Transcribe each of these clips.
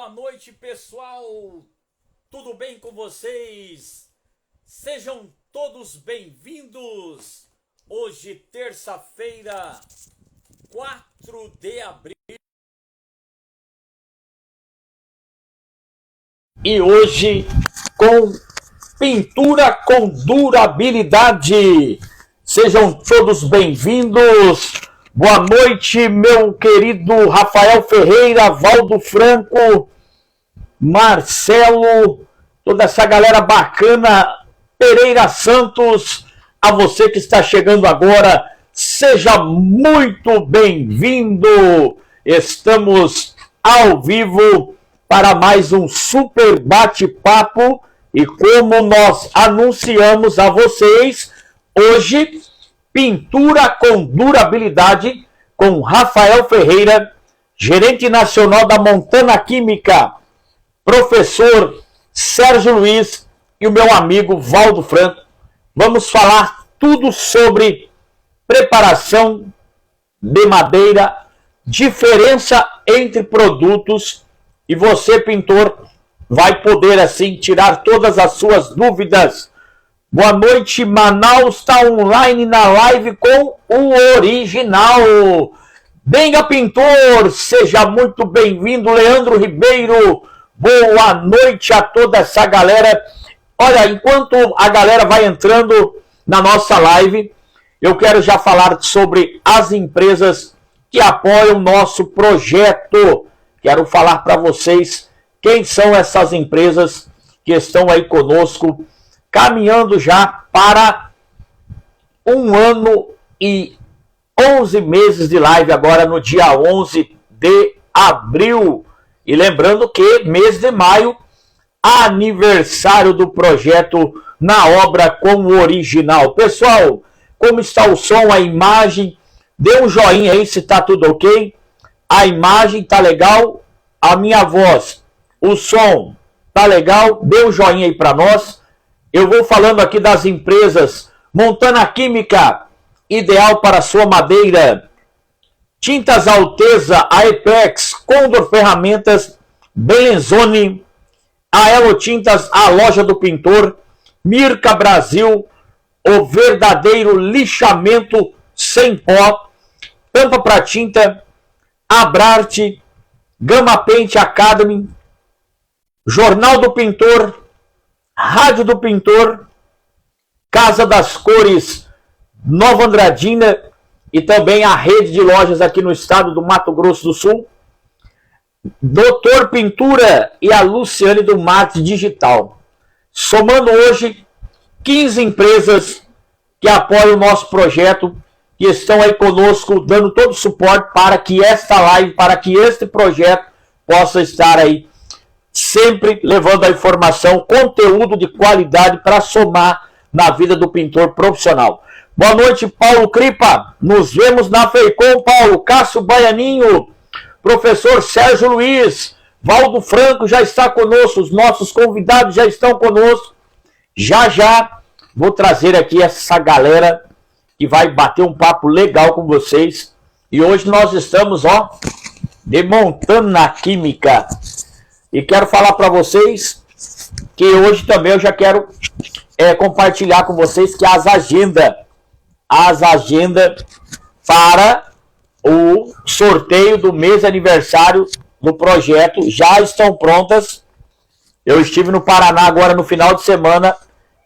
Boa noite, pessoal. Tudo bem com vocês? Sejam todos bem-vindos. Hoje, terça-feira, 4 de abril. E hoje, com pintura com durabilidade. Sejam todos bem-vindos. Boa noite, meu querido Rafael Ferreira, Valdo Franco, Marcelo, toda essa galera bacana, Pereira Santos, a você que está chegando agora, seja muito bem-vindo. Estamos ao vivo para mais um super bate-papo e como nós anunciamos a vocês, hoje, pintura com durabilidade com Rafael Ferreira, gerente nacional da Montana Química, professor Sérgio Luiz e o meu amigo Valdo Franco. Vamos falar tudo sobre preparação de madeira, diferença entre produtos e você, pintor, vai poder assim tirar todas as suas dúvidas. Boa noite, Manaus está online na live com o original. Venga, pintor, seja muito bem-vindo, Leandro Ribeiro. Boa noite a toda essa galera. Olha, enquanto a galera vai entrando na nossa live, eu quero já falar sobre as empresas que apoiam o nosso projeto. Quero falar para vocês quem são essas empresas que estão aí conosco, caminhando já para 1 ano e 11 meses de live agora no dia 11 de abril. E lembrando que mês de maio, aniversário do projeto na obra com o original. Pessoal, como está o som, a imagem? Dê um joinha aí se está tudo ok. A imagem tá legal, a minha voz, o som tá legal. Dê um joinha aí para nós. Eu vou falando aqui das empresas Montana Química, ideal para sua madeira. Tintas Alteza, Apex, Condor Ferramentas, Belenzone, a Elo Tintas, a loja do pintor, Mirka Brasil, o verdadeiro lixamento sem pó, Tampa para tinta, Abrarte, Gama Paint Academy, Jornal do Pintor, Rádio do Pintor, Casa das Cores, Nova Andradina e também a rede de lojas aqui no estado do Mato Grosso do Sul, Doutor Pintura e a Luciane do Marketing Digital. Somando hoje 15 empresas que apoiam o nosso projeto, que estão aí conosco, dando todo o suporte para que esta live, para que este projeto possa estar aí sempre levando a informação, conteúdo de qualidade para somar na vida do pintor profissional. Boa noite, Paulo Cripa. Nos vemos na FEICOM, Paulo. Cássio Baianinho, professor Sérgio Luiz, Valdo Franco já está conosco, os nossos convidados já estão conosco. Já vou trazer aqui essa galera que vai bater um papo legal com vocês. E hoje nós estamos, de Montana Química. E quero falar para vocês que hoje também eu já quero compartilhar com vocês que as agendas para o sorteio do mês de aniversário do projeto já estão prontas. Eu estive no Paraná agora no final de semana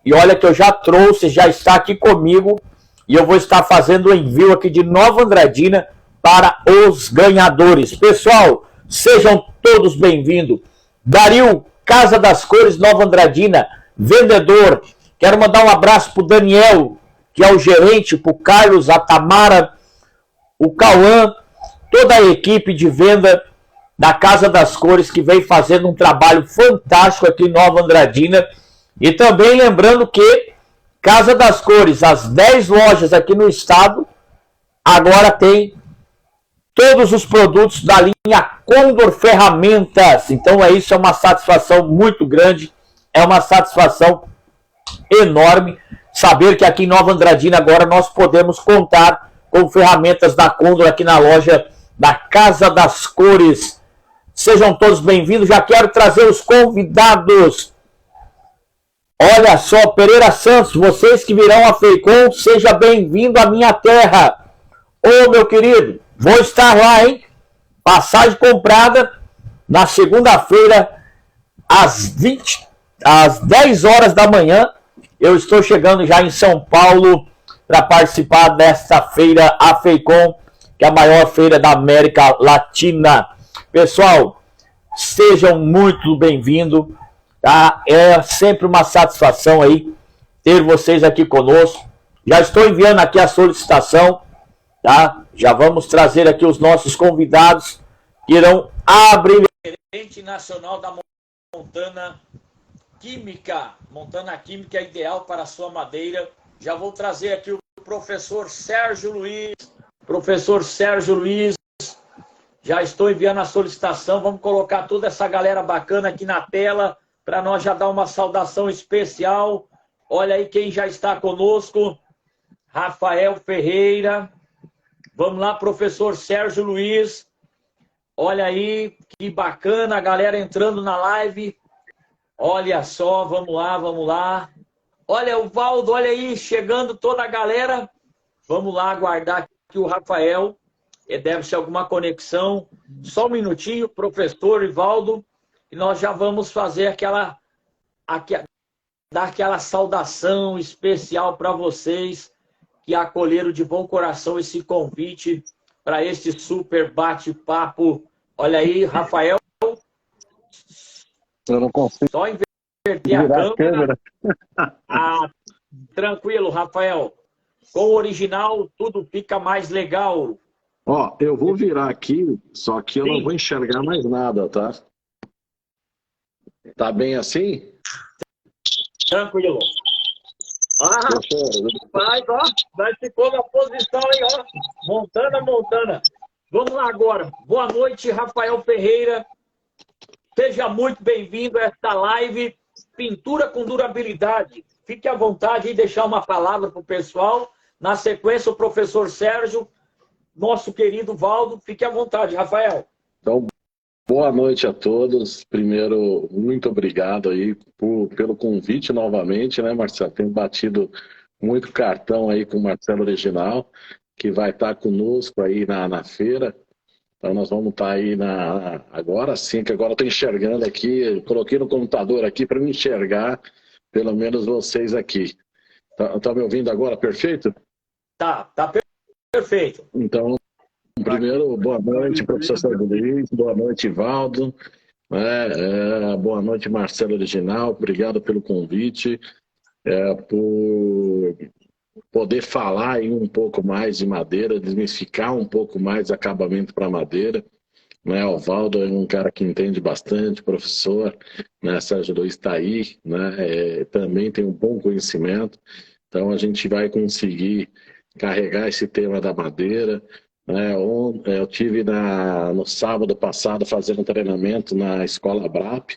e olha que eu já trouxe, já está aqui comigo e eu vou estar fazendo o envio aqui de Nova Andradina para os ganhadores. Pessoal, sejam todos bem-vindos. Dario, Casa das Cores, Nova Andradina, vendedor. Quero mandar um abraço para o Daniel, que é o gerente, para o Carlos, a Tamara, o Cauã, toda a equipe de venda da Casa das Cores, que vem fazendo um trabalho fantástico aqui em Nova Andradina. E também lembrando que Casa das Cores, as 10 lojas aqui no estado, agora tem todos os produtos da linha Condor Ferramentas. Então isso é uma satisfação muito grande, é uma satisfação enorme saber que aqui em Nova Andradina agora nós podemos contar com ferramentas da Condor aqui na loja da Casa das Cores. Sejam todos bem-vindos. Já quero trazer os convidados. Olha só, Pereira Santos, vocês que virão a FEICOM, seja bem-vindo à minha terra. Ô, meu querido, vou estar lá, hein? Passagem comprada na segunda-feira, às 10 horas da manhã. Eu estou chegando já em São Paulo para participar desta feira, a FEICOM, que é a maior feira da América Latina. Pessoal, sejam muito bem-vindos, tá? É sempre uma satisfação aí ter vocês aqui conosco. Já estou enviando aqui a solicitação, tá? Já vamos trazer aqui os nossos convidados que irão abrir o gerente nacional da Montana Química. Montana Química é ideal para a sua madeira. Já vou trazer aqui o professor Sérgio Luiz. Professor Sérgio Luiz, já estou enviando a solicitação. Vamos colocar toda essa galera bacana aqui na tela para nós já dar uma saudação especial. Olha aí quem já está conosco. Rafael Ferreira. Vamos lá, professor Sérgio Luiz. Olha aí, que bacana a galera entrando na live. Olha só, vamos lá, vamos lá. Olha o Valdo, olha aí, chegando toda a galera. Vamos lá aguardar aqui o Rafael. Deve ser alguma conexão. Só um minutinho, professor Ivaldo, e nós já vamos fazer dar aquela saudação especial para vocês que acolheram de bom coração esse convite para este super bate-papo. Olha aí, Rafael. Eu não consigo só inverter a câmera. Ah, tranquilo, Rafael. Com o original, tudo fica mais legal. Ó, eu vou virar aqui, só que eu Sim. não vou enxergar mais nada, tá? Tá bem assim? Tranquilo. Ah, vai ficou na posição aí, ó. Montana. Vamos lá agora. Boa noite, Rafael Ferreira. Seja muito bem-vindo a esta live Pintura com Durabilidade. Fique à vontade em deixar uma palavra para o pessoal. Na sequência, o professor Sérgio, nosso querido Valdo. Fique à vontade, Rafael. Então, boa noite a todos. Primeiro, muito obrigado aí pelo convite novamente, né, Marcelo? Tenho batido muito cartão aí com o Marcelo Original, que vai estar conosco aí na feira. Então nós vamos estar aí agora sim, que agora eu estou enxergando aqui, coloquei no computador aqui para me enxergar, pelo menos vocês aqui. Tá me ouvindo agora, perfeito? Tá perfeito. Então, primeiro, boa noite, professor Sérgio Luiz, boa noite, Valdo, boa noite, Marcelo Original, obrigado pelo convite, por poder falar aí um pouco mais de madeira, desmistificar um pouco mais acabamento para madeira. Né? O Valdo é um cara que entende bastante, professor, né? Sérgio Luiz está aí, né? Também tem um bom conhecimento, então a gente vai conseguir carregar esse tema da madeira. Né? Eu tive no sábado passado fazendo um treinamento na Escola BRAP,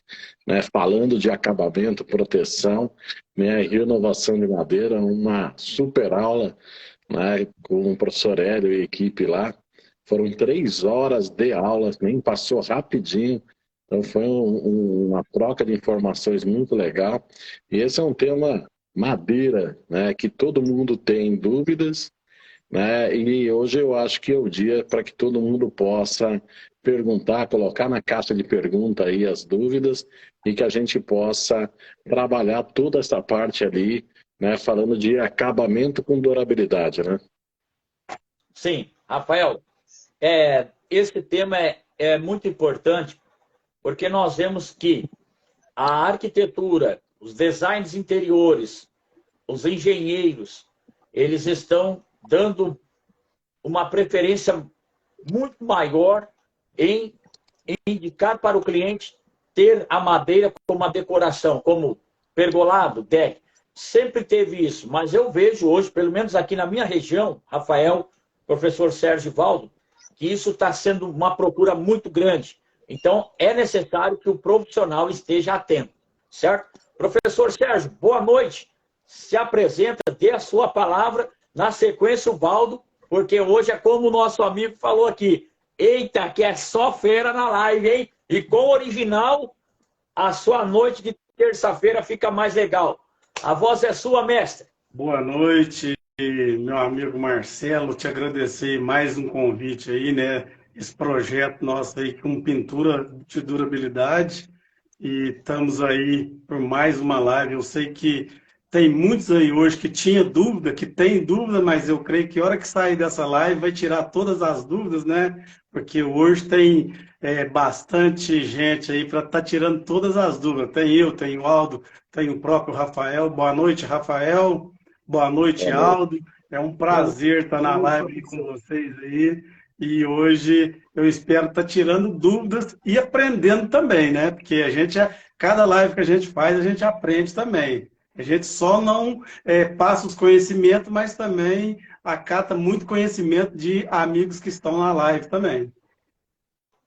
né? Falando de acabamento, proteção, né? E renovação de madeira, uma super aula, né? Com o professor Hélio e equipe lá. Foram 3 horas de aula, nem passou rapidinho. Então foi uma troca de informações muito legal. E esse é um tema madeira, né? Que todo mundo tem dúvidas, né? E hoje eu acho que é o dia para que todo mundo possa perguntar, colocar na caixa de pergunta aí as dúvidas e que a gente possa trabalhar toda essa parte ali, né? Falando de acabamento com durabilidade, né? Sim, Rafael, esse tema é muito importante porque nós vemos que a arquitetura, os designs interiores, os engenheiros, eles estão dando uma preferência muito maior em indicar para o cliente ter a madeira como uma decoração, como pergolado, deck. Sempre teve isso, mas eu vejo hoje, pelo menos aqui na minha região, Rafael, professor Sérgio Valdo, que isso está sendo uma procura muito grande. Então, é necessário que o profissional esteja atento, certo? Professor Sérgio, boa noite. Se apresenta, dê a sua palavra. Na sequência, o Valdo, porque hoje é como o nosso amigo falou aqui. Eita, que é só fera na live, hein? E com o original, a sua noite de terça-feira fica mais legal. A voz é sua, mestre. Boa noite, meu amigo Marcelo. Te agradecer mais um convite aí, né? Esse projeto nosso aí com pintura de durabilidade. E estamos aí por mais uma live. Eu sei que tem muitos aí hoje que tinha dúvida, que tem dúvida, mas eu creio que a hora que sair dessa live vai tirar todas as dúvidas, né? Porque hoje tem bastante gente aí para estar tirando todas as dúvidas. Tem eu, tem o Aldo, tem o próprio Rafael. Boa noite, Rafael. Boa noite, Aldo. É um prazer estar na live com vocês aí. E hoje eu espero estar tirando dúvidas e aprendendo também, né? Porque cada live que a gente faz, a gente aprende também. A gente só não passa os conhecimentos, mas também acata muito conhecimento de amigos que estão na live também.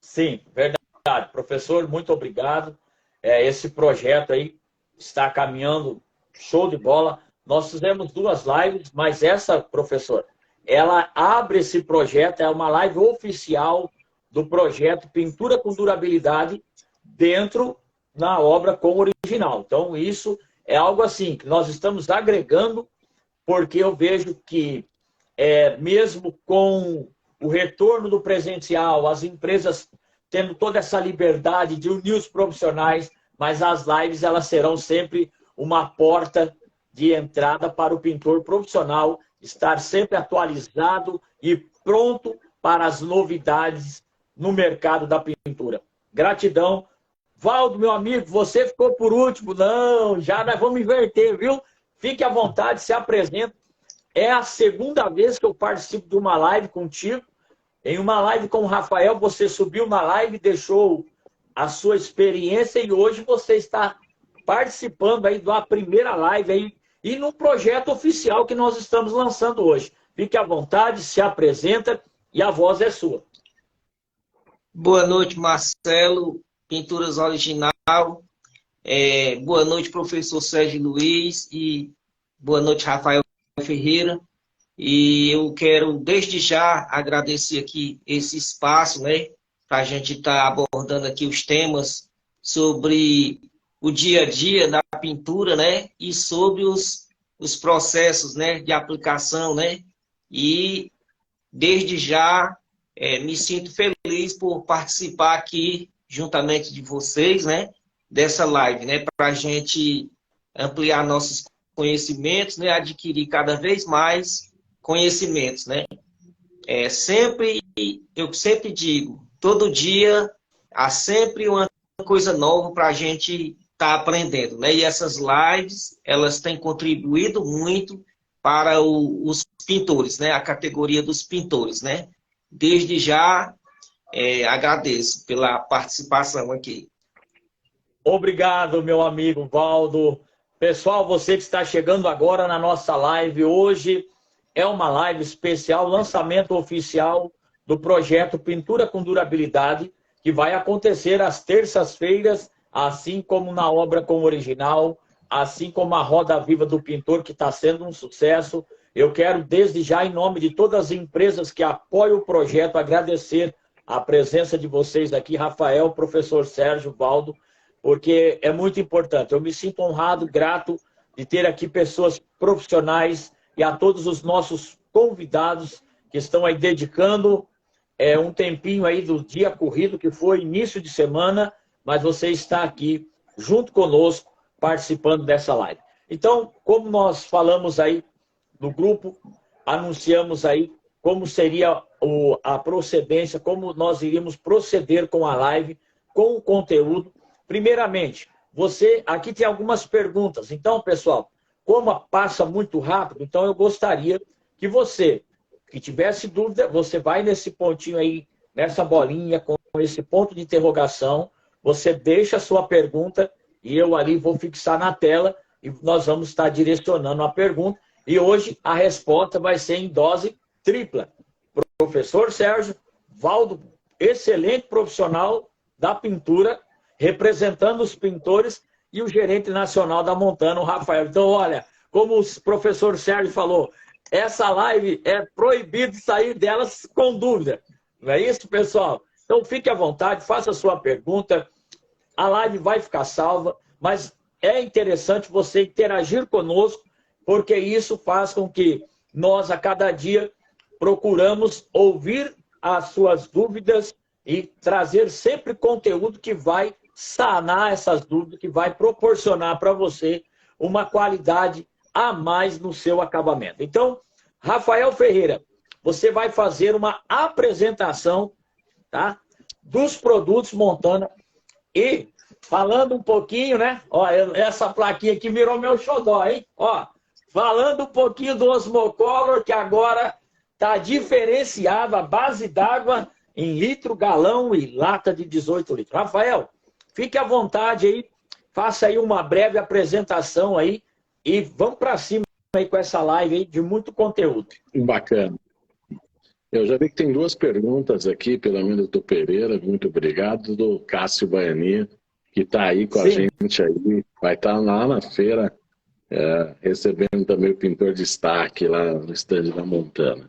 Sim, verdade. Professor, muito obrigado. Esse projeto aí está caminhando show de bola. Nós fizemos 2 lives, mas essa, professor, ela abre esse projeto, é uma live oficial do projeto Pintura com Durabilidade dentro na obra com original. Então, isso é algo assim, que nós estamos agregando, porque eu vejo que, mesmo com o retorno do presencial, as empresas tendo toda essa liberdade de unir os profissionais, mas as lives elas serão sempre uma porta de entrada para o pintor profissional estar sempre atualizado e pronto para as novidades no mercado da pintura. Gratidão. Valdo, meu amigo, você ficou por último. Não, já nós vamos inverter, viu? Fique à vontade, se apresente. É a segunda vez que eu participo de uma live contigo. Em uma live com o Rafael, você subiu na live, deixou a sua experiência e hoje você está participando aí da primeira live aí e no projeto oficial que nós estamos lançando hoje. Fique à vontade, se apresenta e a voz é sua. Boa noite, Marcelo, Pinturas Original. Boa noite, professor Sérgio Luiz e boa noite, Rafael Ferreira. E eu quero, desde já, agradecer aqui esse espaço, né, para a gente estar abordando aqui os temas sobre o dia a dia da pintura, né, e sobre os processos, né, de aplicação, né, e desde já me sinto feliz por participar aqui juntamente de vocês, né, dessa live, né, para a gente ampliar nossos conhecimentos, né, adquirir cada vez mais conhecimentos, né. Eu sempre digo, todo dia há sempre uma coisa nova para a gente estar aprendendo, né? E essas lives, elas têm contribuído muito para os pintores, né? A categoria dos pintores, né? Desde já, agradeço pela participação aqui. Obrigado, meu amigo Valdo. Pessoal, você que está chegando agora na nossa live, hoje é uma live especial, lançamento oficial do projeto Pintura com Durabilidade, que vai acontecer às terças-feiras, assim como na obra com original, assim como a Roda Viva do Pintor, que está sendo um sucesso. Eu quero, desde já, em nome de todas as empresas que apoiam o projeto, agradecer a presença de vocês aqui, Rafael, professor Sérgio, Valdo, porque é muito importante. Eu me sinto honrado, grato de ter aqui pessoas profissionais e a todos os nossos convidados que estão aí dedicando um tempinho aí do dia corrido, que foi início de semana, mas você está aqui junto conosco, participando dessa live. Então, como nós falamos aí no grupo, anunciamos aí como seria a procedência, como nós iríamos proceder com a live, com o conteúdo. Primeiramente, aqui tem algumas perguntas. Então, pessoal, como passa muito rápido, então eu gostaria que você, que tivesse dúvida, você vai nesse pontinho aí, nessa bolinha, com esse ponto de interrogação, você deixa a sua pergunta e eu ali vou fixar na tela e nós vamos estar direcionando a pergunta. E hoje a resposta vai ser em dose tripla. Professor Sérgio, Valdo, excelente profissional da pintura, representando os pintores, e o gerente nacional da Montana, o Rafael. Então, olha, como o professor Sérgio falou, essa live é proibido sair delas com dúvida. Não é isso, pessoal? Então fique à vontade, faça a sua pergunta. A live vai ficar salva, mas é interessante você interagir conosco, porque isso faz com que nós, a cada dia, procuramos ouvir as suas dúvidas e trazer sempre conteúdo que vai sanar essas dúvidas, que vai proporcionar para você uma qualidade a mais no seu acabamento. Então, Rafael Ferreira, você vai fazer uma apresentação, tá, dos produtos Montana e falando um pouquinho, né? Ó, essa plaquinha aqui virou meu xodó, hein? Ó, falando um pouquinho do Osmocolor, que agora está diferenciado a base d'água em litro, galão e lata de 18 litros. Rafael, fique à vontade aí, faça aí uma breve apresentação aí e vamos para cima aí com essa live aí de muito conteúdo. Bacana. Eu já vi que tem duas perguntas aqui, pelo menos do Pereira, muito obrigado, do Cássio Baianinha, que está aí com a gente aí, vai estar lá na feira, recebendo também o pintor de destaque lá no estande da Montana.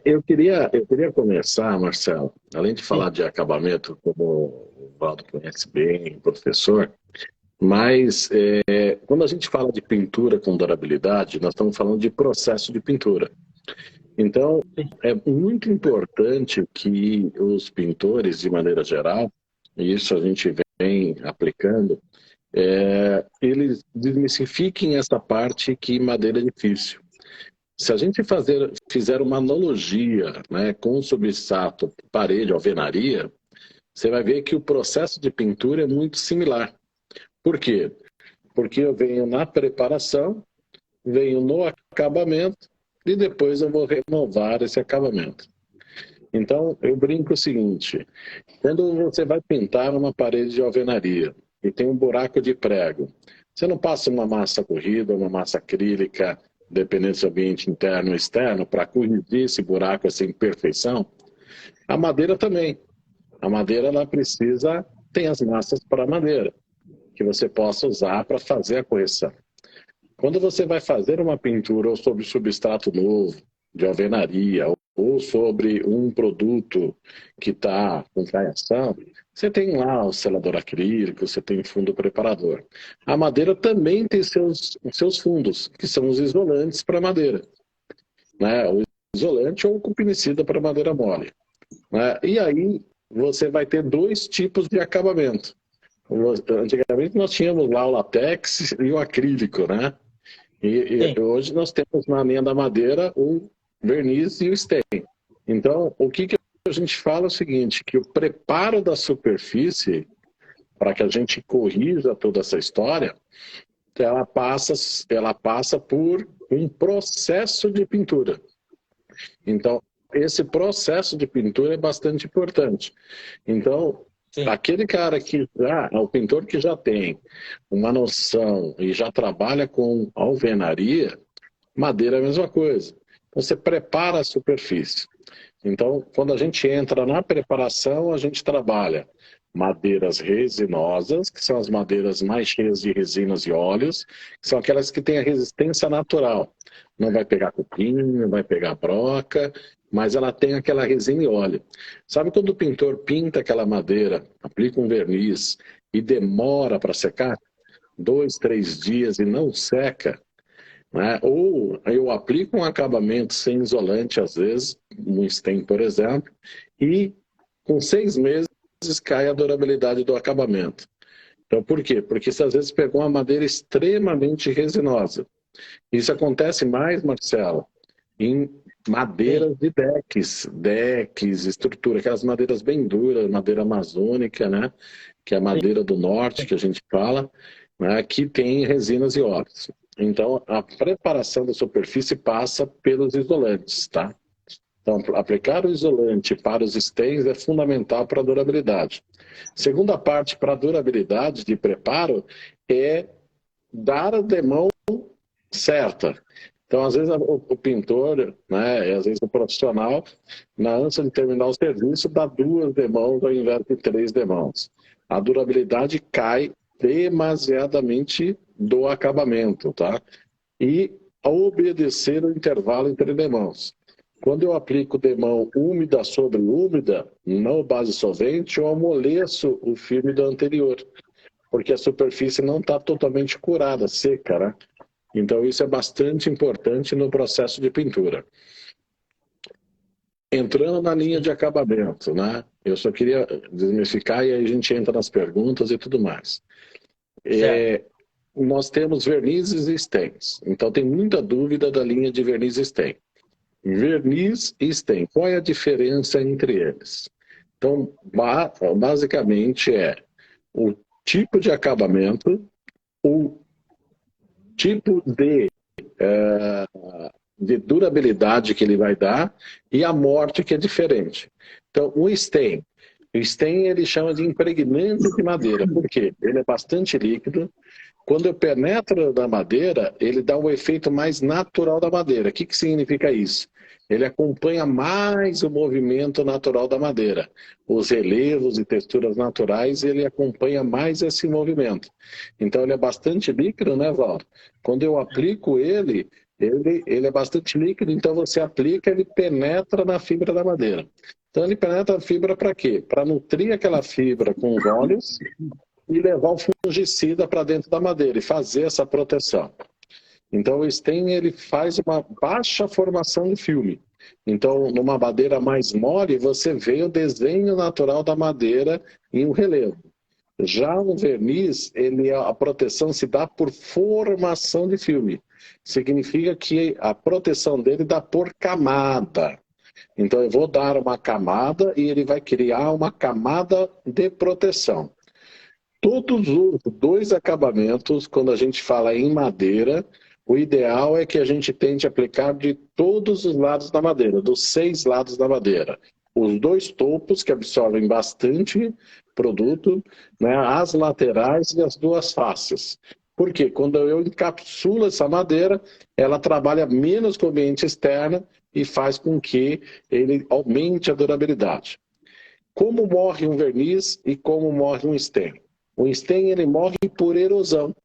Eu queria começar, Marcelo, além de falar de acabamento, como o Valdo conhece bem, professor, mas quando a gente fala de pintura com durabilidade, nós estamos falando de processo de pintura. Então, é muito importante que os pintores, de maneira geral, e isso a gente vem aplicando, eles desmistifiquem essa parte que madeira é difícil. Se a gente fizer uma analogia, né, com substrato, parede, alvenaria, você vai ver que o processo de pintura é muito similar. Por quê? Porque eu venho na preparação, venho no acabamento e depois eu vou renovar esse acabamento. Então, eu brinco o seguinte, quando você vai pintar uma parede de alvenaria e tem um buraco de prego, você não passa uma massa corrida, uma massa acrílica, dependendo do ambiente interno ou externo, para corrigir esse buraco, essa imperfeição? A madeira também. A madeira, ela precisa, tem as massas para madeira, que você possa usar para fazer a correção. Quando você vai fazer uma pintura ou sobre substrato novo, de alvenaria, ou sobre um produto que está com caiação, você tem lá o selador acrílico, você tem fundo preparador. A madeira também tem seus fundos, que são os isolantes para madeira, né? O isolante ou o cupimicida para madeira mole, né? E aí você vai ter dois tipos de acabamento. Antigamente nós tínhamos lá o látex e o acrílico, né? E hoje nós temos na linha da madeira o verniz e o stain. Então, o que a gente fala é o seguinte, que o preparo da superfície, para que a gente corrija toda essa história, ela passa por um processo de pintura. Então, esse processo de pintura é bastante importante. Então, aquele cara que o pintor que já tem uma noção e já trabalha com alvenaria, madeira é a mesma coisa. Você prepara a superfície. Então, quando a gente entra na preparação, a gente trabalha madeiras resinosas, que são as madeiras mais cheias de resinas e óleos, que são aquelas que têm a resistência natural. Não vai pegar cupim, não vai pegar broca, mas ela tem aquela resina e óleo. Sabe quando o pintor pinta aquela madeira, aplica um verniz e demora para secar? 2, 3 dias e não seca? Né? Ou eu aplico um acabamento sem isolante, às vezes, um stain, por exemplo, e com 6 meses cai a durabilidade do acabamento. Então, por quê? Porque você às vezes pegou uma madeira extremamente resinosa. Isso acontece mais, Marcelo, em madeiras de decks, estrutura, aquelas madeiras bem duras, madeira amazônica, né? Que é a madeira do norte, que a gente fala, né? Que tem resinas e óleos. Então, a preparação da superfície passa pelos isolantes, tá? Então, aplicar o isolante para os stains é fundamental para a durabilidade. Segunda parte para a durabilidade de preparo é dar a demão certa. Então, às vezes, o pintor, né, às vezes o profissional, na ânsia de terminar o serviço, dá 2 demãos ao invés de 3 demãos. A durabilidade cai demasiadamente do acabamento, tá? E obedecer o intervalo entre demãos. Quando eu aplico demão úmida sobre úmida, não base solvente, eu amoleço o filme do anterior, porque a superfície não está totalmente curada, seca, né? Então isso é bastante importante no processo de pintura. Entrando na linha de acabamento, né? Eu só queria desmistificar e aí a gente entra nas perguntas e tudo mais. Nós temos vernizes e stens. Então tem muita dúvida da linha de verniz e stem. Verniz e stem, qual é a diferença entre eles? Então, basicamente é o tipo de acabamento, o tipo de durabilidade que ele vai dar e a morte que é diferente. Então, o stem ele chama de impregnante de madeira. Por quê? Ele é bastante líquido. Quando eu penetro na madeira, ele dá um efeito mais natural da madeira. O que significa isso? Ele acompanha mais o movimento natural da madeira. Os relevos e texturas naturais, ele acompanha mais esse movimento. Então, ele é bastante líquido, né, Valdo? Quando eu aplico ele é bastante líquido, então você aplica, ele penetra na fibra da madeira. Então, ele penetra a fibra para quê? Para nutrir aquela fibra com os óleos e levar o fungicida para dentro da madeira e fazer essa proteção. Então, o stem ele faz uma baixa formação de filme. Então, numa madeira mais mole, você vê o desenho natural da madeira em um relevo. Já no verniz, a proteção se dá por formação de filme. Significa que a proteção dele dá por camada. Então, eu vou dar uma camada e ele vai criar uma camada de proteção. Todos os dois acabamentos, quando a gente fala em madeira, o ideal é que a gente tente aplicar de todos os lados da madeira, dos 6 lados da madeira. Os 2 topos, que absorvem bastante produto, né, as laterais e as 2 faces. Por quê? Quando eu encapsulo essa madeira, ela trabalha menos com o ambiente externo e faz com que ele aumente a durabilidade. Como morre um verniz e como morre um stem? O stem ele morre por erosão.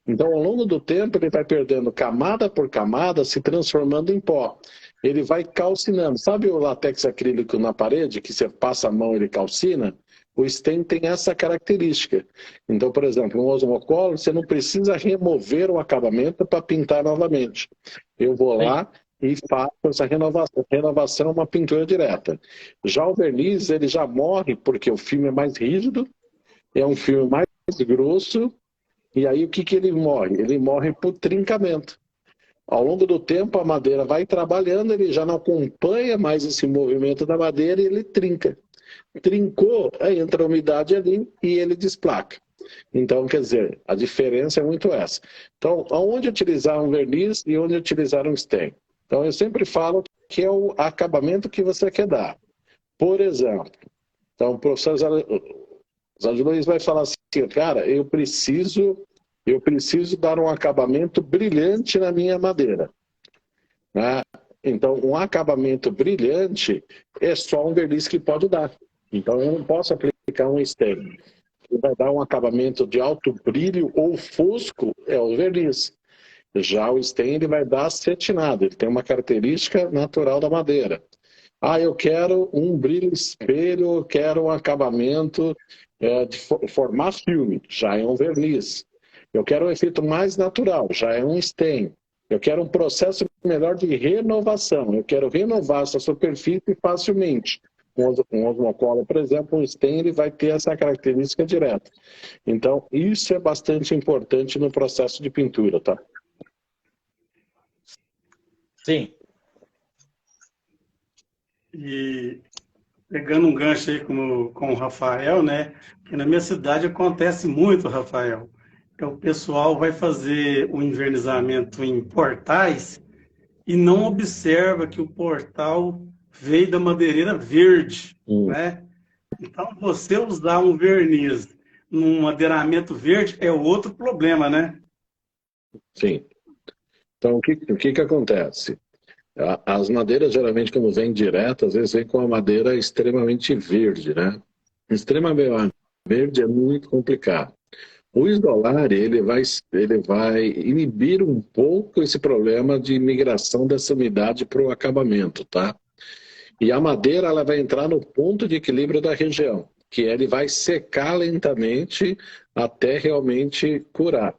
Então, ao longo do tempo, ele vai perdendo camada por camada, se transformando em pó. Ele vai calcinando. Sabe o látex acrílico na parede, que você passa a mão e ele calcina? O stem tem essa característica. Então, por exemplo, um osmocolor, você não precisa remover o acabamento para pintar novamente. Eu vou lá e faço essa renovação, uma pintura direta. Já o verniz, ele já morre porque o filme é mais rígido, é um filme mais grosso, e aí o que ele morre? Ele morre por trincamento. Ao longo do tempo, a madeira vai trabalhando, ele já não acompanha mais esse movimento da madeira e ele trinca. Trincou, aí entra a umidade ali e ele desplaca. Então, quer dizer, a diferença é muito essa. Então, aonde utilizar um verniz e onde utilizar um stem? Então, eu sempre falo que é o acabamento que você quer dar. Por exemplo, então, o professor Zé Luiz vai falar assim, cara, eu preciso dar um acabamento brilhante na minha madeira. Né? Então, um acabamento brilhante é só um verniz que pode dar. Então, eu não posso aplicar um stem. Ele vai dar um acabamento de alto brilho ou fosco, é o verniz. Já o stem ele vai dar acetinado, ele tem uma característica natural da madeira. Ah, eu quero um brilho espelho, eu quero um acabamento de formar filme, já é um verniz. Eu quero um efeito mais natural, já é um stem. Eu quero um processo melhor de renovação, eu quero renovar essa superfície facilmente. Um osmocolor, por exemplo, um stem, ele vai ter essa característica direta. Então, isso é bastante importante no processo de pintura, tá? Sim. E pegando um gancho aí com o Rafael, né? Que na minha cidade acontece muito, Rafael. O pessoal vai fazer o invernizamento em portais e não observa que o portal veio da madeireira verde, né? Então, você usar um verniz num madeiramento verde é outro problema, né? Sim. Então, o que acontece? As madeiras, geralmente, quando vêm direto, às vezes vem com a madeira extremamente verde, né? Extremamente verde é muito complicado. O isolar, ele vai inibir um pouco esse problema de migração dessa umidade para o acabamento, tá? E a madeira ela vai entrar no ponto de equilíbrio da região, que ele vai secar lentamente até realmente curar.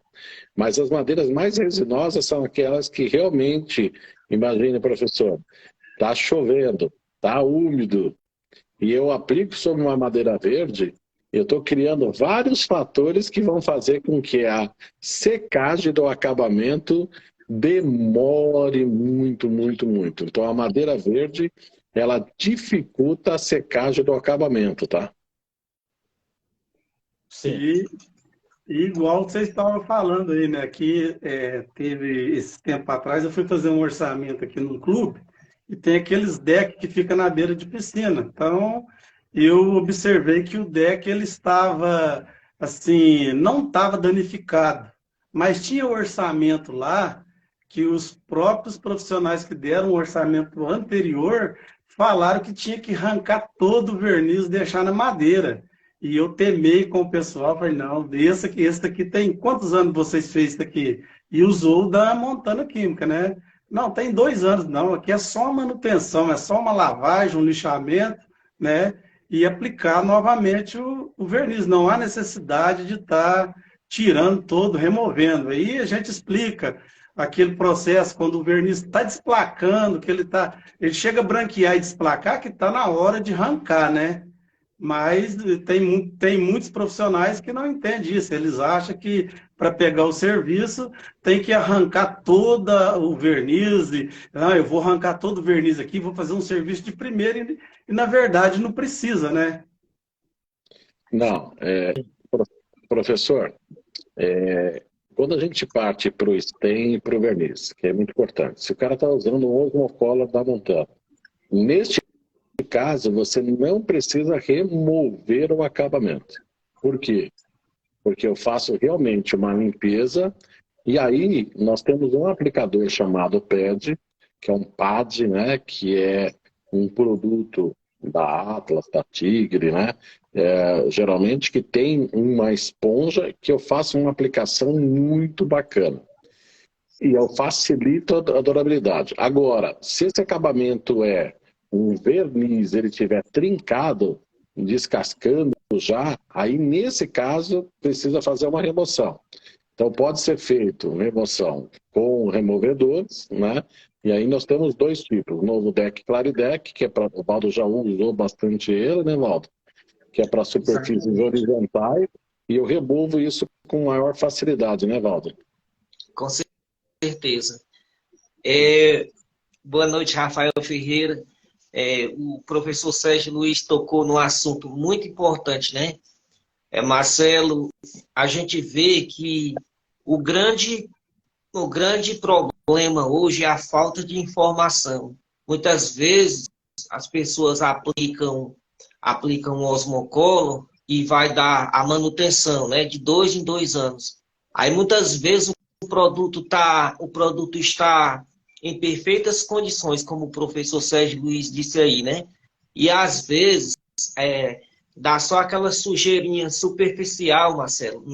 Mas as madeiras mais resinosas são aquelas que realmente, imagine, professor, está chovendo, está úmido, e eu aplico sobre uma madeira verde, eu estou criando vários fatores que vão fazer com que a secagem do acabamento demore muito, muito, muito. Então a madeira verde, ela dificulta a secagem do acabamento, tá? Sim. E igual vocês estavam falando aí, né? Que teve esse tempo atrás, eu fui fazer um orçamento aqui num clube e tem aqueles decks que fica na beira de piscina. Então, eu observei que o deck ele estava assim, não estava danificado, mas tinha o orçamento lá que os próprios profissionais que deram o orçamento anterior falaram que tinha que arrancar todo o verniz e deixar na madeira. E eu temei com o pessoal, falei, não, esse daqui tem quantos anos vocês fez isso daqui? E usou da Montana Química, né? Não, tem 2 anos, não, aqui é só uma manutenção, é só uma lavagem, um lixamento, né? E aplicar novamente o verniz. Não há necessidade de estar tirando todo, removendo. Aí a gente explica aquele processo, quando o verniz está desplacando, que ele chega a branquear e desplacar, que está na hora de arrancar, né? Mas tem muitos profissionais que não entendem isso. Eles acham que para pegar o serviço tem que arrancar todo o verniz. Eu vou arrancar todo o verniz aqui, vou fazer um serviço de primeira. E na verdade não precisa, né? Não, professor, quando a gente parte para o stain e para o verniz, que é muito importante, se o cara está usando um osmocolor da Montana, neste caso, você não precisa remover o acabamento. Por quê? Porque eu faço realmente uma limpeza e aí nós temos um aplicador chamado PAD, que é um PAD, né, que é um produto da Atlas, da Tigre, né, geralmente que tem uma esponja que eu faço uma aplicação muito bacana. E eu facilito a durabilidade. Agora, se esse acabamento é um verniz, ele estiver trincado, descascando já, aí nesse caso precisa fazer uma remoção. Então pode ser feito remoção com removedores, né? E aí nós temos 2 tipos, o novo deck Claridec, que é para o Valdo já usou bastante ele, né, Valdo? Que é para superfícies horizontais, e eu removo isso com maior facilidade, né, Valdo? Com certeza. Boa noite, Rafael Ferreira. O professor Sérgio Luiz tocou num assunto muito importante, né? Marcelo, a gente vê que o grande problema hoje é a falta de informação. Muitas vezes as pessoas aplicam o osmocolo e vai dar a manutenção, né? De 2 em 2 anos. Aí muitas vezes o produto está em perfeitas condições, como o professor Sérgio Luiz disse aí, né? E às vezes dá só aquela sujeirinha superficial, Marcelo,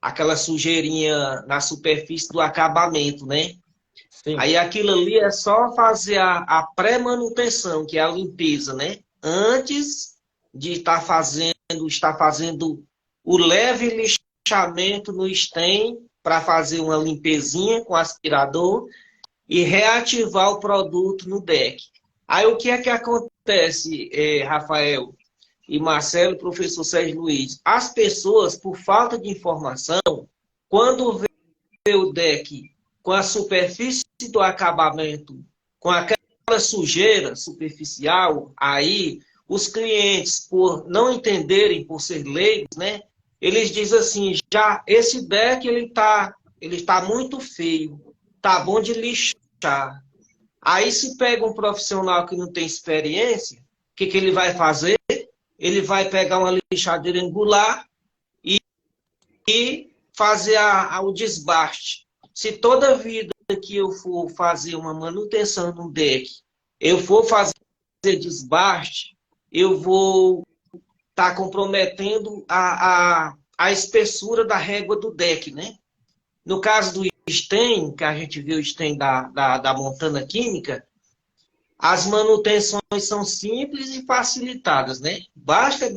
aquela sujeirinha na superfície do acabamento, né? Sim. Aí aquilo ali é só fazer a pré-manutenção, que é a limpeza, né? Antes de estar fazendo o leve lixamento no stain para fazer uma limpezinha com aspirador e reativar o produto no deck. Aí o que é que acontece, Rafael e Marcelo, professor Sérgio Luiz? As pessoas, por falta de informação, quando vê o deck com a superfície do acabamento, com aquela sujeira superficial, aí os clientes, por não entenderem, por ser leigos, né, eles dizem assim, já esse deck ele tá muito feio, tá bom de lixar. Aí se pega um profissional que não tem experiência, o que ele vai fazer? Ele vai pegar uma lixadeira angular e fazer o desbaste. Se toda vida que eu for fazer uma manutenção no deck, eu for fazer desbaste, eu vou estar comprometendo a espessura da régua do deck, né? No caso do stain, que a gente viu o stain da Montana Química, as manutenções são simples e facilitadas, né? Basta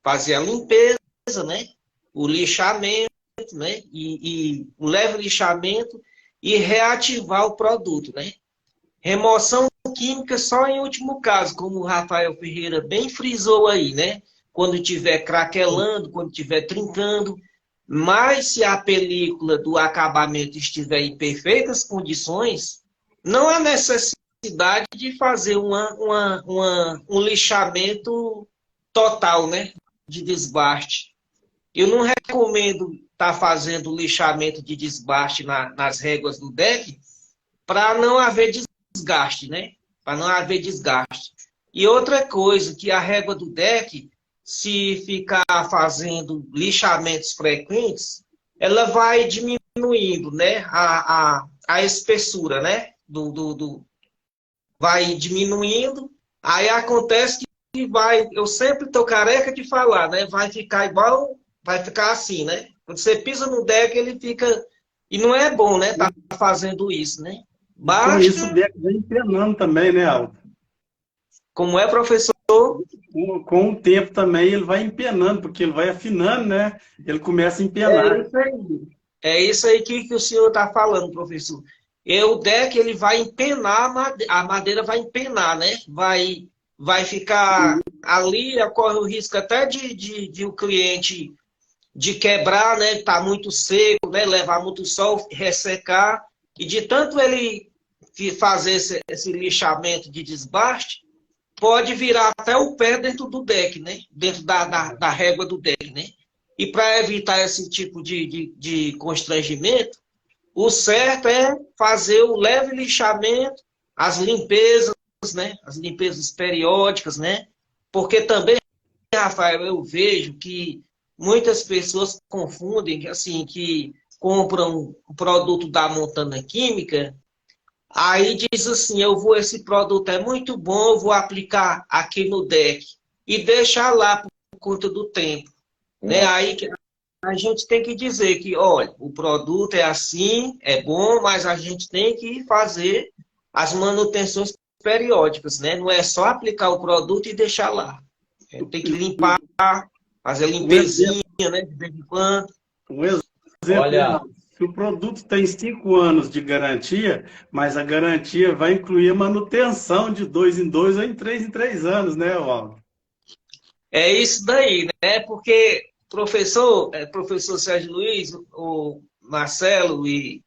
fazer a limpeza, né? O lixamento, né? E o leve lixamento e reativar o produto, né? Remoção química só em último caso, como o Rafael Ferreira bem frisou aí, né? Quando estiver craquelando, quando estiver trincando. Mas se a película do acabamento estiver em perfeitas condições, não há necessidade de fazer um lixamento total, né? De desbaste. Eu não recomendo estar fazendo lixamento de desbaste nas réguas do deck para não haver desgaste, né? Para não haver desgaste. E outra coisa, que a régua do deck, se ficar fazendo lixamentos frequentes, ela vai diminuindo, né? A espessura, né? Vai diminuindo. Aí acontece que eu sempre estou careca de falar, né? Vai ficar igual, vai ficar assim, né? Quando você pisa no deck, ele fica... E não é bom, né? Tá fazendo isso, né? Basta... Com isso o deck vem empenando também, né, Aldo? Como é, professor? Com o tempo também ele vai empenando, porque ele vai afinando, né? Ele começa a empenar. É isso aí. É isso aí que o senhor está falando, professor. O deck ele vai empenar, a madeira vai empenar, né? Vai ficar ali, corre o risco até de o cliente de quebrar, né? Tá muito seco, né? Levar muito sol, ressecar. E de tanto ele fazer esse lixamento de desbaste, pode virar até o pé dentro do deck, né? Dentro da régua do deck, né? E para evitar esse tipo de constrangimento, o certo é fazer o leve lixamento, as limpezas, né? As limpezas periódicas, né? Porque também, Rafael, eu vejo que muitas pessoas confundem, assim, que compram o produto da Montana Química, aí diz assim, esse produto é muito bom, eu vou aplicar aqui no deck e deixar lá por conta do tempo. Né? Aí a gente tem que dizer que, olha, o produto é assim, é bom, mas a gente tem que fazer as manutenções periódicas, né? Não é só aplicar o produto e deixar lá. Tem que limpar, fazer a limpezinha, né? De vez em quando. Um exemplo, Olha, se o produto tem 5 anos de garantia, mas a garantia vai incluir a manutenção de 2 em 2 ou em 3 em 3 anos, né, Waldo? É isso daí, né? Porque professor Sérgio Luiz, o Marcelo e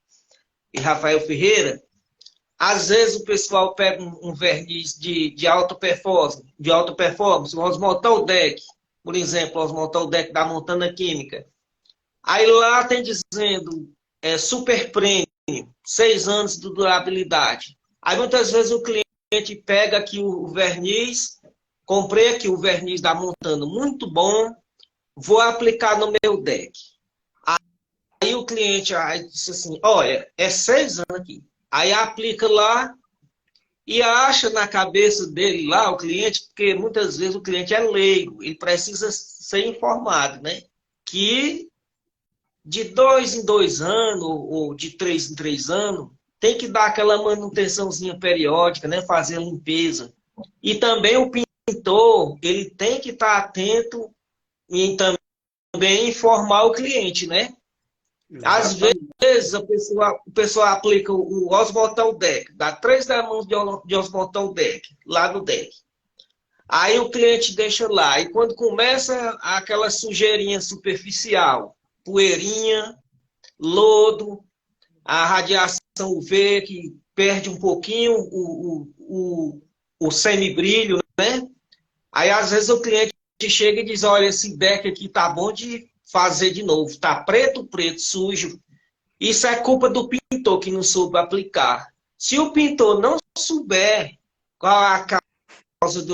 Rafael Ferreira, às vezes o pessoal pega um verniz de alta performance, o Osmotal Deck, por exemplo, o Osmotal Deck da Montana Química. Aí lá tem dizendo super premium, 6 anos de durabilidade. Aí muitas vezes o cliente pega aqui o verniz, comprei aqui o verniz da Montana, muito bom, vou aplicar no meu deck. Aí o cliente disse assim, olha, é 6 anos aqui. Aí aplica lá e acha na cabeça dele lá, o cliente, porque muitas vezes o cliente é leigo, ele precisa ser informado, né? Que de 2 em 2 anos, ou de 3 em 3 anos, tem que dar aquela manutençãozinha periódica, né? Fazer a limpeza. E também o pintor, ele tem que estar atento e também informar o cliente, né? Às vezes o pessoal aplica o Osmotal Deck, dá 3 demãos de Osmotal Deck, lá no deck. Aí o cliente deixa lá, e quando começa aquela sujeirinha superficial, poeirinha, lodo, a radiação UV que perde um pouquinho o semibrilho, né? Aí às vezes o cliente chega e diz, olha, esse deck aqui tá bom de fazer de novo, tá preto, sujo. Isso é culpa do pintor que não soube aplicar. Se o pintor não souber qual a causa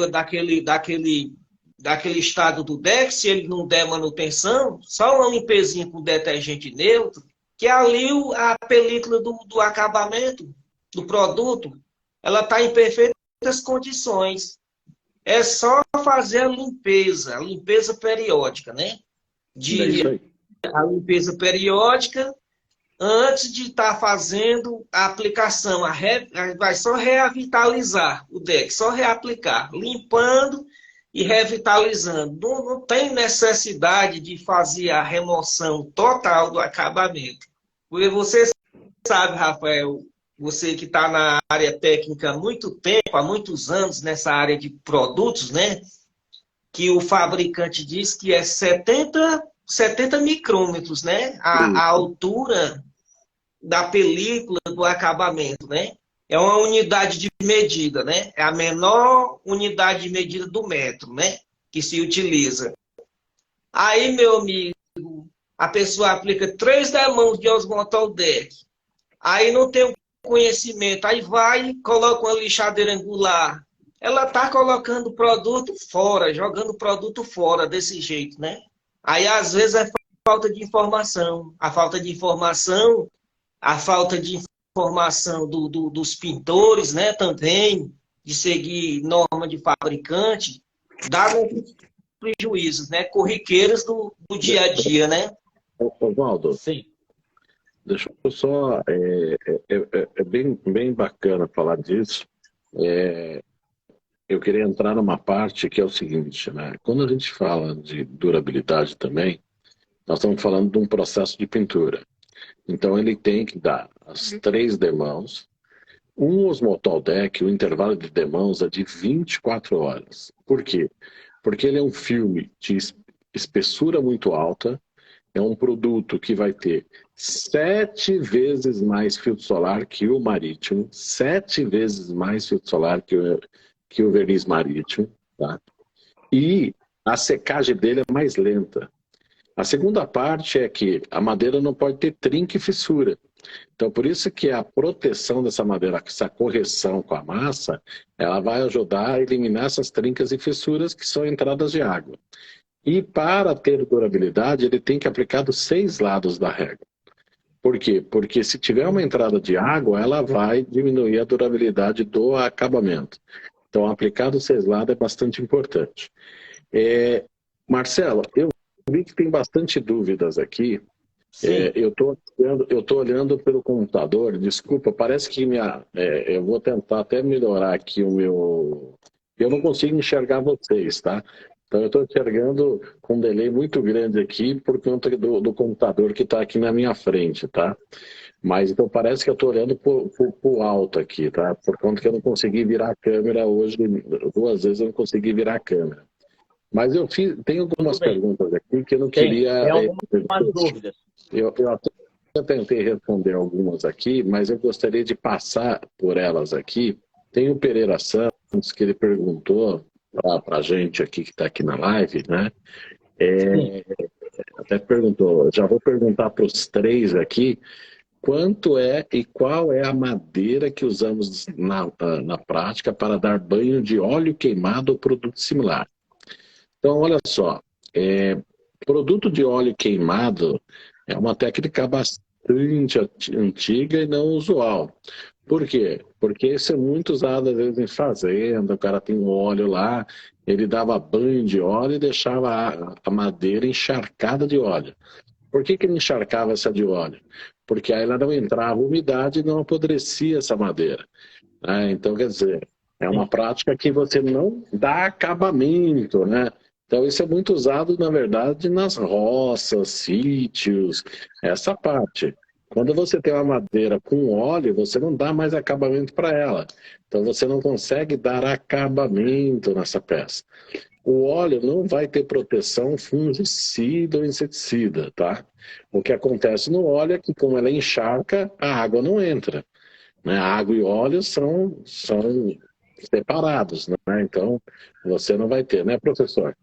daquele estado do deck, se ele não der manutenção, só uma limpezinha com detergente neutro, que ali a película do acabamento do produto, ela está em perfeitas condições. É só fazer a limpeza periódica, né? A limpeza periódica antes de estar fazendo a aplicação. Vai só revitalizar o deck, só reaplicar, limpando e revitalizando. Não tem necessidade de fazer a remoção total do acabamento. Porque você sabe, Rafael, você que está na área técnica há muito tempo, há muitos anos nessa área de produtos, né? Que o fabricante diz que é 70 micrômetros, né? A altura da película do acabamento, né? É uma unidade de medida, né? É a menor unidade de medida do metro, né? Que se utiliza. Aí, meu amigo, a pessoa aplica 3 demãos de osmontol deck. Aí não tem conhecimento. Aí vai e coloca uma lixadeira angular. Ela está colocando produto fora, jogando produto fora desse jeito, né? Aí, às vezes, é falta de informação. A falta de informação dos pintores, né, também, de seguir norma de fabricante, dá prejuízos, né, corriqueiros do dia a dia, né? Oswaldo, Sim. deixa eu só... É bem bacana falar disso. Eu queria entrar numa parte que é o seguinte, né? Quando a gente fala de durabilidade também, nós estamos falando de um processo de pintura. Então ele tem que dar as 3 demãos. Um osmontol deck, o intervalo de demãos é de 24 horas. Por quê? Porque ele é um filme de espessura muito alta, é um produto que vai ter 7 vezes mais filtro solar que o marítimo, 7 vezes mais filtro solar que o verniz marítimo, tá? E a secagem dele é mais lenta. A segunda parte é que a madeira não pode ter trinca e fissura. Então, por isso que a proteção dessa madeira, essa correção com a massa, ela vai ajudar a eliminar essas trincas e fissuras que são entradas de água. E para ter durabilidade, ele tem que aplicar dos 6 lados da régua. Por quê? Porque se tiver uma entrada de água, ela vai diminuir a durabilidade do acabamento. Então, aplicar dos 6 lados é bastante importante. Marcelo, eu vi que tem bastante dúvidas aqui. Eu tô olhando pelo computador, desculpa, parece que eu vou tentar até melhorar aqui o meu... Eu não consigo enxergar vocês, tá? Então eu estou enxergando com um delay muito grande aqui por conta do computador que está aqui na minha frente, tá? Mas então parece que eu estou olhando pro alto aqui, tá? Por conta que eu não consegui virar a câmera hoje, 2 vezes eu não consegui virar a câmera. Mas tenho algumas perguntas aqui que eu não queria... Tem algumas dúvidas. Eu até tentei responder algumas aqui, mas eu gostaria de passar por elas aqui. Tem o Pereira Santos, que ele perguntou para a gente aqui, que está aqui na live, né? Até perguntou, já vou perguntar para os 3 aqui, quanto é e qual é a madeira que usamos na prática para dar banho de óleo queimado ou produto similar? Então, olha só, produto de óleo queimado é uma técnica bastante antiga e não usual. Por quê? Porque isso é muito usado às vezes em fazenda, o cara tem um óleo lá, ele dava banho de óleo e deixava a madeira encharcada de óleo. Por que ele encharcava essa de óleo? Porque aí ela não entrava umidade e não apodrecia essa madeira. Então, quer dizer, é uma prática que você não dá acabamento, né? Então isso é muito usado, na verdade, nas roças, sítios, essa parte. Quando você tem uma madeira com óleo, você não dá mais acabamento para ela. Então você não consegue dar acabamento nessa peça. O óleo não vai ter proteção fungicida ou inseticida, tá? O que acontece no óleo é que, como ela encharca, a água não entra, né? A água e óleo são separados, né? Então você não vai ter, né, professor?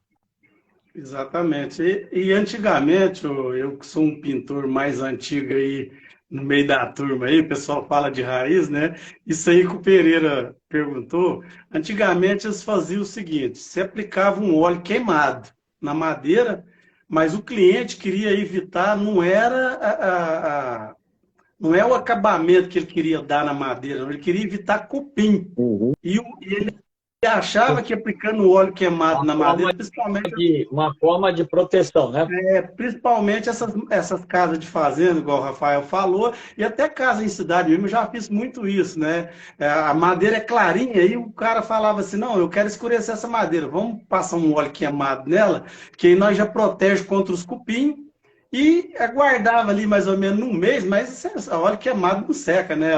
Exatamente. E antigamente, eu que sou um pintor mais antigo aí, no meio da turma aí, o pessoal fala de raiz, né? Isso aí que o Pereira perguntou. Antigamente eles faziam o seguinte, se aplicava um óleo queimado na madeira, mas o cliente queria evitar, não é o acabamento que ele queria dar na madeira, não, ele queria evitar cupim. Uhum. E ele achava que aplicando óleo queimado na madeira, principalmente Uma forma de proteção, né? principalmente essas casas de fazenda, igual o Rafael falou, e até casa em cidade mesmo, eu já fiz muito isso, né? A madeira é clarinha, aí o cara falava assim, não, eu quero escurecer essa madeira, vamos passar um óleo queimado nela, que aí nós já protege contra os cupim, e aguardava ali mais ou menos um mês, mas óleo queimado não seca, né?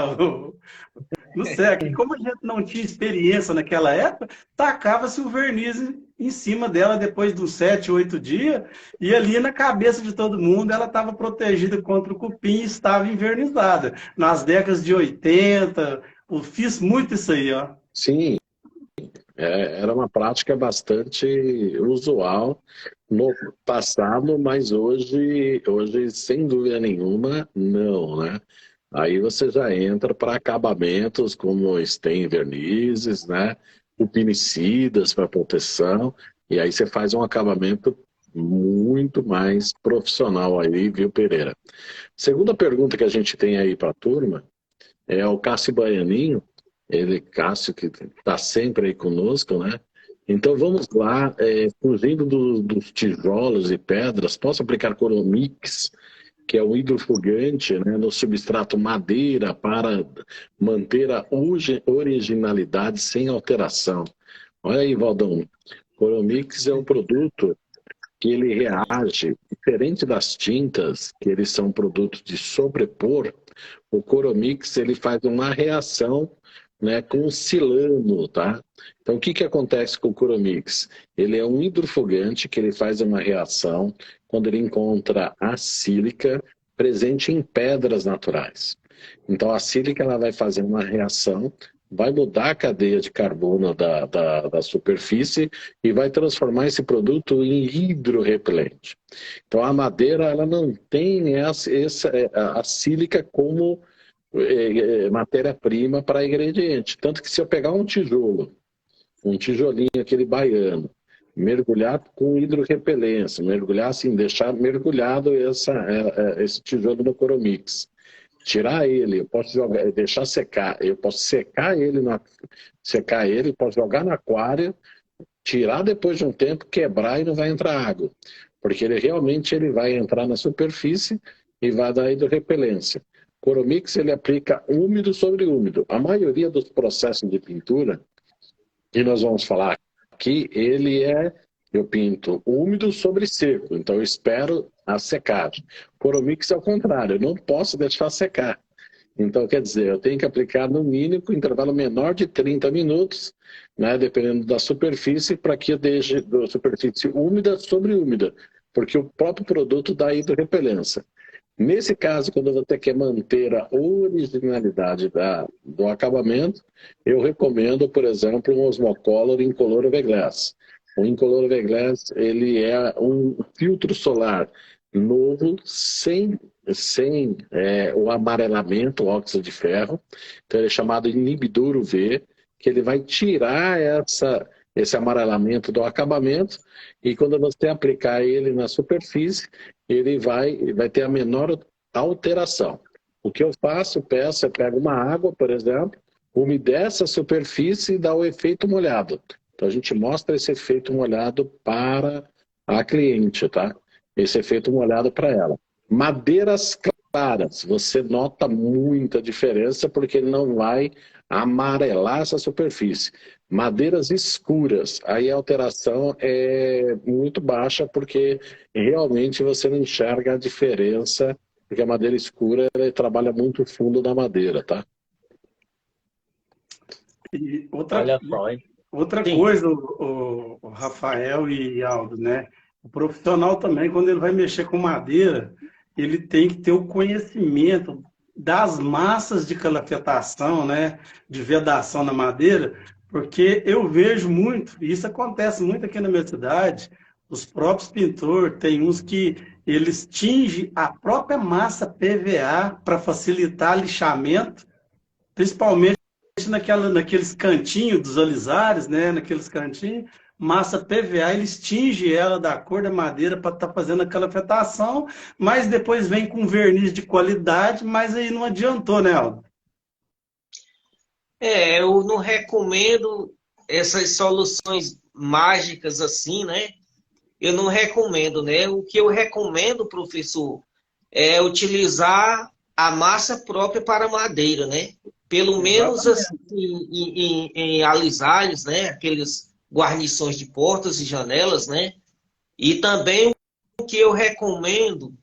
Não seca. E como a gente não tinha experiência naquela época, tacava-se o verniz em cima dela depois dos 7, 8 dias, e ali na cabeça de todo mundo ela estava protegida contra o cupim e estava envernizada. Nas décadas de 80, eu fiz muito isso aí, ó. Sim, era uma prática bastante usual no passado, mas hoje, sem dúvida nenhuma, não, né? Aí você já entra para acabamentos como stain vernizes, né? Upinicidas para proteção, e aí você faz um acabamento muito mais profissional aí, viu, Pereira? Segunda pergunta que a gente tem aí para a turma é o Cássio Baianinho, Cássio que está sempre aí conosco, né? Então vamos lá, fugindo dos tijolos e pedras, posso aplicar Coromix, que é um hidrofugante, né, no substrato madeira para manter a originalidade sem alteração. Olha aí, Valdão, Coromix é um produto que ele reage, diferente das tintas, que eles são produtos de sobrepor, o Coromix ele faz uma reação, né, com o silano, tá? Então, o que acontece com o Coromix? Ele é um hidrofugante que ele faz uma reação quando ele encontra a sílica presente em pedras naturais. Então, a sílica ela vai fazer uma reação, vai mudar a cadeia de carbono da superfície e vai transformar esse produto em hidrorrepelente. Então, a madeira ela não tem a sílica como matéria-prima para ingrediente. Tanto que se eu pegar um tijolinho, aquele baiano, mergulhar com hidrorrepelência, mergulhar assim, deixar mergulhado esse tijolo no Coromix. Tirar ele, eu posso deixar secar, eu posso secar ele, posso jogar no aquário, tirar depois de um tempo, quebrar e não vai entrar água. Porque ele realmente vai entrar na superfície e vai dar hidrorrepelência. Coromix ele aplica úmido sobre úmido. A maioria dos processos de pintura, que nós vamos falar aqui, eu pinto úmido sobre seco, então eu espero a secagem. Coromix é o contrário, eu não posso deixar secar. Então, quer dizer, eu tenho que aplicar no mínimo um intervalo menor de 30 minutos, né, dependendo da superfície, para que eu deixe a superfície úmida sobre úmida, porque o próprio produto dá hidrorrepelência. Nesse caso, quando você quer manter a originalidade do acabamento, eu recomendo, por exemplo, um Osmocolor Incolor V-Glass. O Incolor V-Glass ele é um filtro solar novo, sem o amarelamento, o óxido de ferro. Então ele é chamado inibidor UV, que ele vai tirar esse amarelamento do acabamento, e quando você aplicar ele na superfície, ele vai ter a menor alteração. O que eu faço, eu pego uma água, por exemplo, umedece a superfície e dá o efeito molhado. Então a gente mostra esse efeito molhado para a cliente, tá? Esse efeito molhado para ela. Madeiras claras, você nota muita diferença porque ele não vai amarelar essa superfície. Madeiras escuras, aí a alteração é muito baixa porque realmente você não enxerga a diferença, porque a madeira escura ela trabalha muito fundo na madeira, tá? E Olha só, hein? outra coisa, o Rafael e Aldo, né? O profissional também, quando ele vai mexer com madeira, ele tem que ter o conhecimento das massas de calafetação, né? De vedação na madeira, porque eu vejo muito, e isso acontece muito aqui na minha cidade, os próprios pintores, tem uns que eles tingem a própria massa PVA para facilitar lixamento, principalmente naqueles cantinhos dos alisares, né? Naqueles cantinhos, massa PVA, eles tingem ela da cor da madeira para estar fazendo a calafetação, mas depois vem com verniz de qualidade, mas aí não adiantou, né, Aldo? Eu não recomendo essas soluções mágicas assim, né? Eu não recomendo, né? O que eu recomendo, professor, é utilizar a massa própria para madeira, né? Pelo menos assim, Exatamente. em alisários, né? Aqueles guarnições de portas e janelas, né? E também o que eu recomendo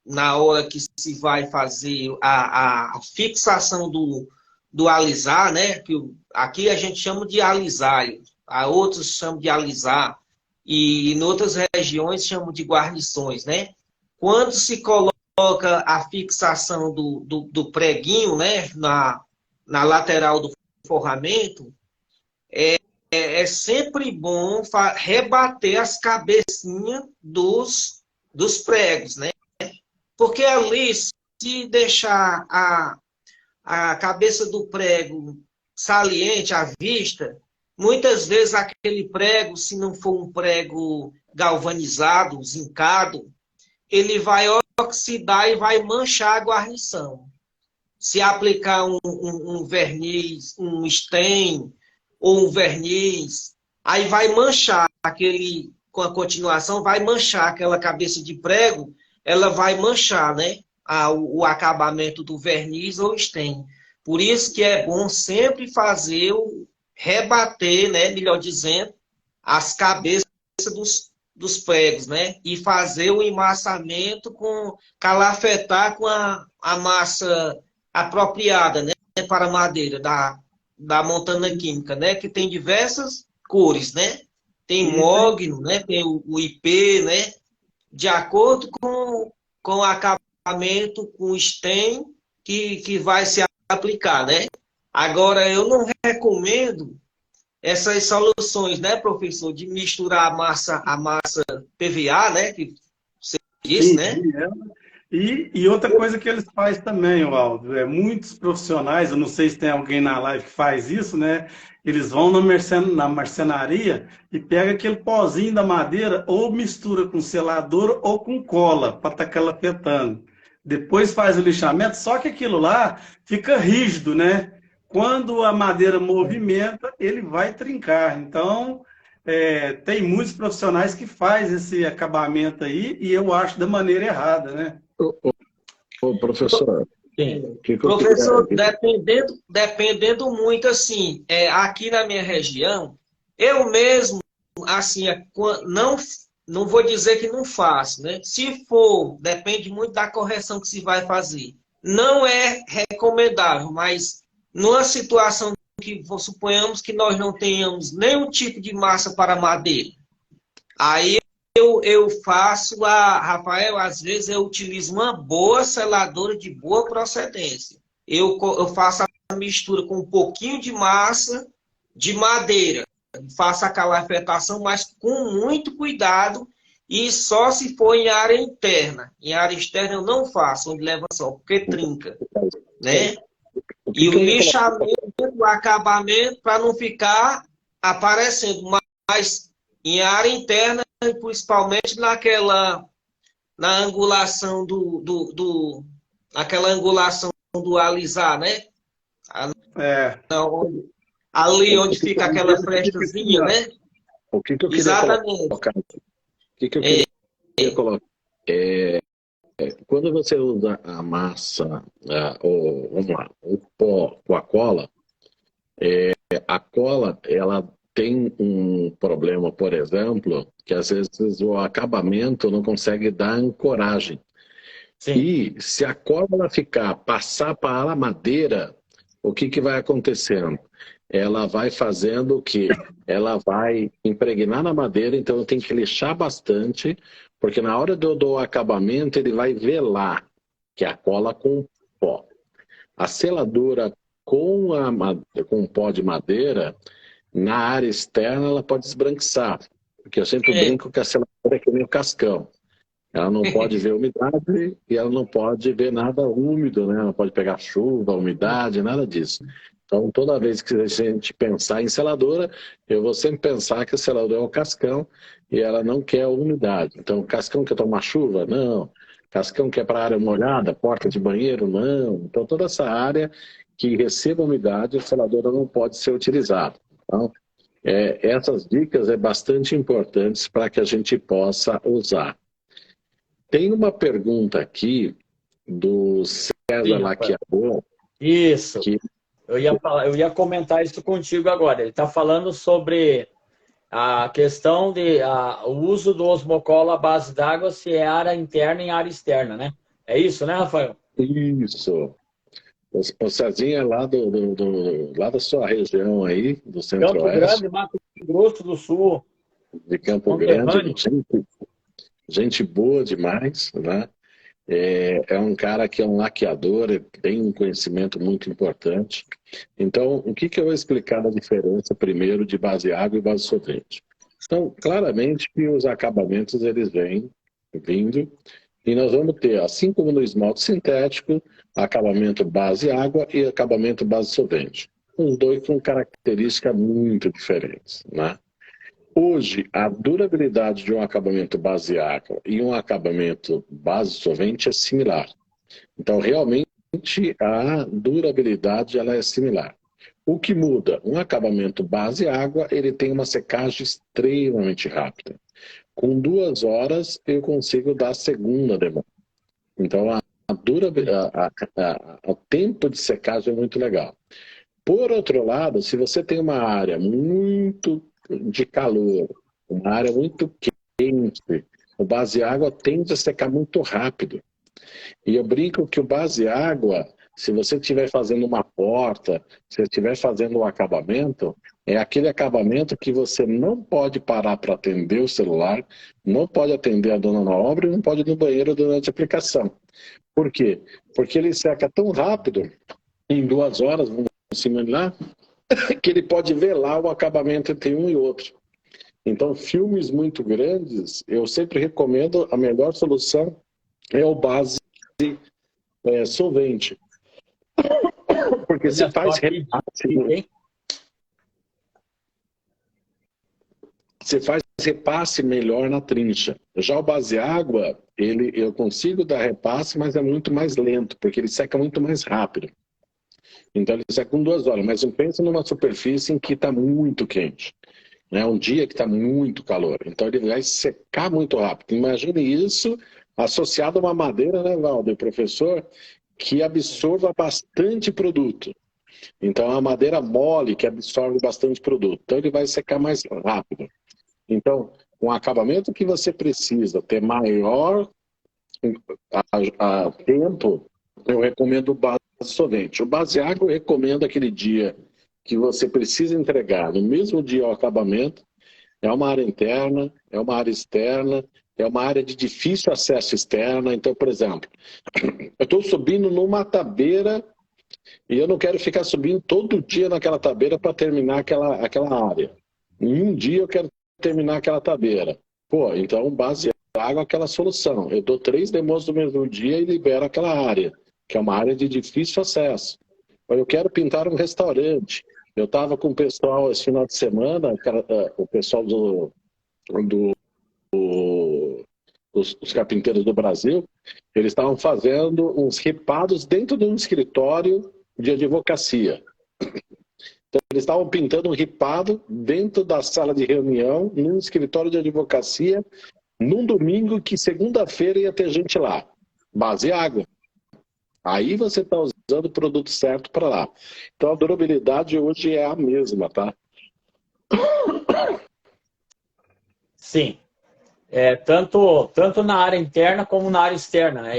na hora que se vai fazer a fixação do alisar, né? Que aqui a gente chama de alisário, a outros chamam de alisar, e em outras regiões chamam de guarnições, né? Quando se coloca a fixação do preguinho, né? Na lateral do forramento, é sempre bom rebater as cabecinhas dos pregos, né? Porque ali, se deixar a cabeça do prego saliente à vista, muitas vezes aquele prego, se não for um prego galvanizado, zincado, ele vai oxidar e vai manchar a guarnição. Se aplicar um verniz, um stain ou um verniz, aí vai manchar aquele, com a continuação, vai manchar aquela cabeça de prego, ela vai manchar, né? O acabamento do verniz ou stain. Por isso que é bom sempre fazer rebater, né? Melhor dizendo, as cabeças dos pregos, né? E fazer o emassamento calafetar com a massa apropriada, né? Para a madeira da montana química, né? Que tem diversas cores, né? Tem mogno, né? Tem o IP, né? De acordo com o acabamento, com o stem que vai se aplicar, né? Agora, eu não recomendo essas soluções, né, professor, de misturar a massa PVA, né, que você disse, Sim, né? sim, é. E outra coisa que eles fazem também, Aldo, muitos profissionais, eu não sei se tem alguém na live que faz isso, né? Eles vão na marcenaria e pega aquele pozinho da madeira ou mistura com selador ou com cola para estar calafetando. Depois faz o lixamento, só que aquilo lá fica rígido, né? Quando a madeira movimenta, ele vai trincar. Então, tem muitos profissionais que fazem esse acabamento aí e eu acho da maneira errada, né? Ô, professor, Sim. o que que eu Professor, queria... dependendo muito, assim, aqui na minha região, eu mesmo, assim, não vou dizer que não faço, né? Se for, depende muito da correção que se vai fazer. Não é recomendável, mas numa situação que suponhamos que nós não tenhamos nenhum tipo de massa para madeira, aí eu faço Rafael, às vezes eu utilizo uma boa seladora de boa procedência. Eu faço a mistura com um pouquinho de massa de madeira. Faço a calafetação, mas com muito cuidado e só se for em área interna. Em área externa eu não faço, onde leva sol, porque trinca, né? O E que o que eu ia colocar? lixamento, o acabamento, para não ficar aparecendo. Mas em área interna, principalmente na angulação naquela angulação do alisar, né? É, Ali onde fica aquela frestazinha, né? O que que eu queria Exatamente. colocar? O que que eu queria colocar? Quando você usa a massa, vamos lá, o pó com a cola, a cola, ela tem um problema, por exemplo, que às vezes o acabamento não consegue dar ancoragem. Sim. E se a cola ela passar para a madeira, o que que vai acontecendo? Ela vai fazendo o quê? Ela vai impregnar na madeira, então eu tenho que lixar bastante, porque na hora do acabamento ele vai velar, que é a cola com pó. A seladura com pó de madeira, na área externa ela pode esbranquiçar, porque eu sempre brinco que a seladura é que nem o cascão. Ela não pode ver umidade e ela não pode ver nada úmido, né? Não pode pegar chuva, umidade, nada disso. Então, toda vez que a gente pensar em seladora, eu vou sempre pensar que a seladora é o cascão e ela não quer umidade. Então, o cascão quer tomar chuva? Não. Cascão quer para área molhada, porta de banheiro? Não. Então, toda essa área que receba umidade, a seladora não pode ser utilizada. Então, Essas dicas é bastante importantes para que a gente possa usar. Tem uma pergunta aqui do César Laquiador. Isso. Que... Eu ia comentar isso contigo agora. Ele está falando sobre a questão de o uso do osmocolo à base d'água, se é área interna e área externa, né? É isso, né, Rafael? Isso. O Cezinha é lá da sua região aí, do Centro-Oeste. Campo Grande, Mato Grosso do Sul. De Campo Grande. Gente boa demais, né? É um cara que é um laqueador, tem um conhecimento muito importante. Então, o que eu vou explicar da diferença primeiro de base água e base solvente? Então, claramente que os acabamentos eles vêm vindo e nós vamos ter, assim como no esmalte sintético, acabamento base água e acabamento base solvente. Os dois com características muito diferentes, né? Hoje, a durabilidade de um acabamento base água e um acabamento base solvente é similar. Então, realmente, a durabilidade ela é similar. O que muda? Um acabamento base água, ele tem uma secagem extremamente rápida. Com 2 horas, eu consigo dar a segunda demanda. Então, o tempo de secagem é muito legal. Por outro lado, se você tem uma área muito de calor, uma área muito quente, o base água tende a secar muito rápido. E eu brinco que o base água, se você estiver fazendo uma porta, se você estiver fazendo um acabamento, é aquele acabamento que você não pode parar para atender o celular, não pode atender a dona na obra e não pode ir no banheiro durante a aplicação. Por quê? Porque ele seca tão rápido, em 2 horas, vamos simular, que ele pode velar o acabamento entre um e outro. Então, filmes muito grandes, eu sempre recomendo, a melhor solução é o base solvente. Porque você faz repasse, você faz repasse melhor na trincha. Já o base água, eu consigo dar repasse, mas é muito mais lento, porque ele seca muito mais rápido. Então ele seca com 2 horas, mas não pensa numa superfície em que está muito quente. Né? Um dia que está muito calor. Então ele vai secar muito rápido. Imagine isso associado a uma madeira, né, Valdir, professor, que absorva bastante produto. Então é uma madeira mole que absorve bastante produto. Então ele vai secar mais rápido. Então, um acabamento que você precisa ter maior tempo, eu recomendo o base solvente. O base água eu recomendo aquele dia que você precisa entregar no mesmo dia o acabamento. É uma área interna, é uma área externa, é uma área de difícil acesso externa. Então, por exemplo, eu estou subindo numa tabeira e eu não quero ficar subindo todo dia naquela tabeira para terminar aquela área. Em um dia eu quero terminar aquela tabeira. Pô, então base água é aquela solução. Eu dou 3 demos no mesmo dia e libero aquela área, que é uma área de difícil acesso. Eu quero pintar um restaurante. Eu estava com o pessoal esse final de semana, o pessoal dos carpinteiros do Brasil, eles estavam fazendo uns ripados dentro de um escritório de advocacia. Então, eles estavam pintando um ripado dentro da sala de reunião, num escritório de advocacia, num domingo que segunda-feira ia ter gente lá. Base água. Aí você está usando o produto certo para lá. Então a durabilidade hoje é a mesma, tá? Sim. Tanto na área interna como na área externa. Né?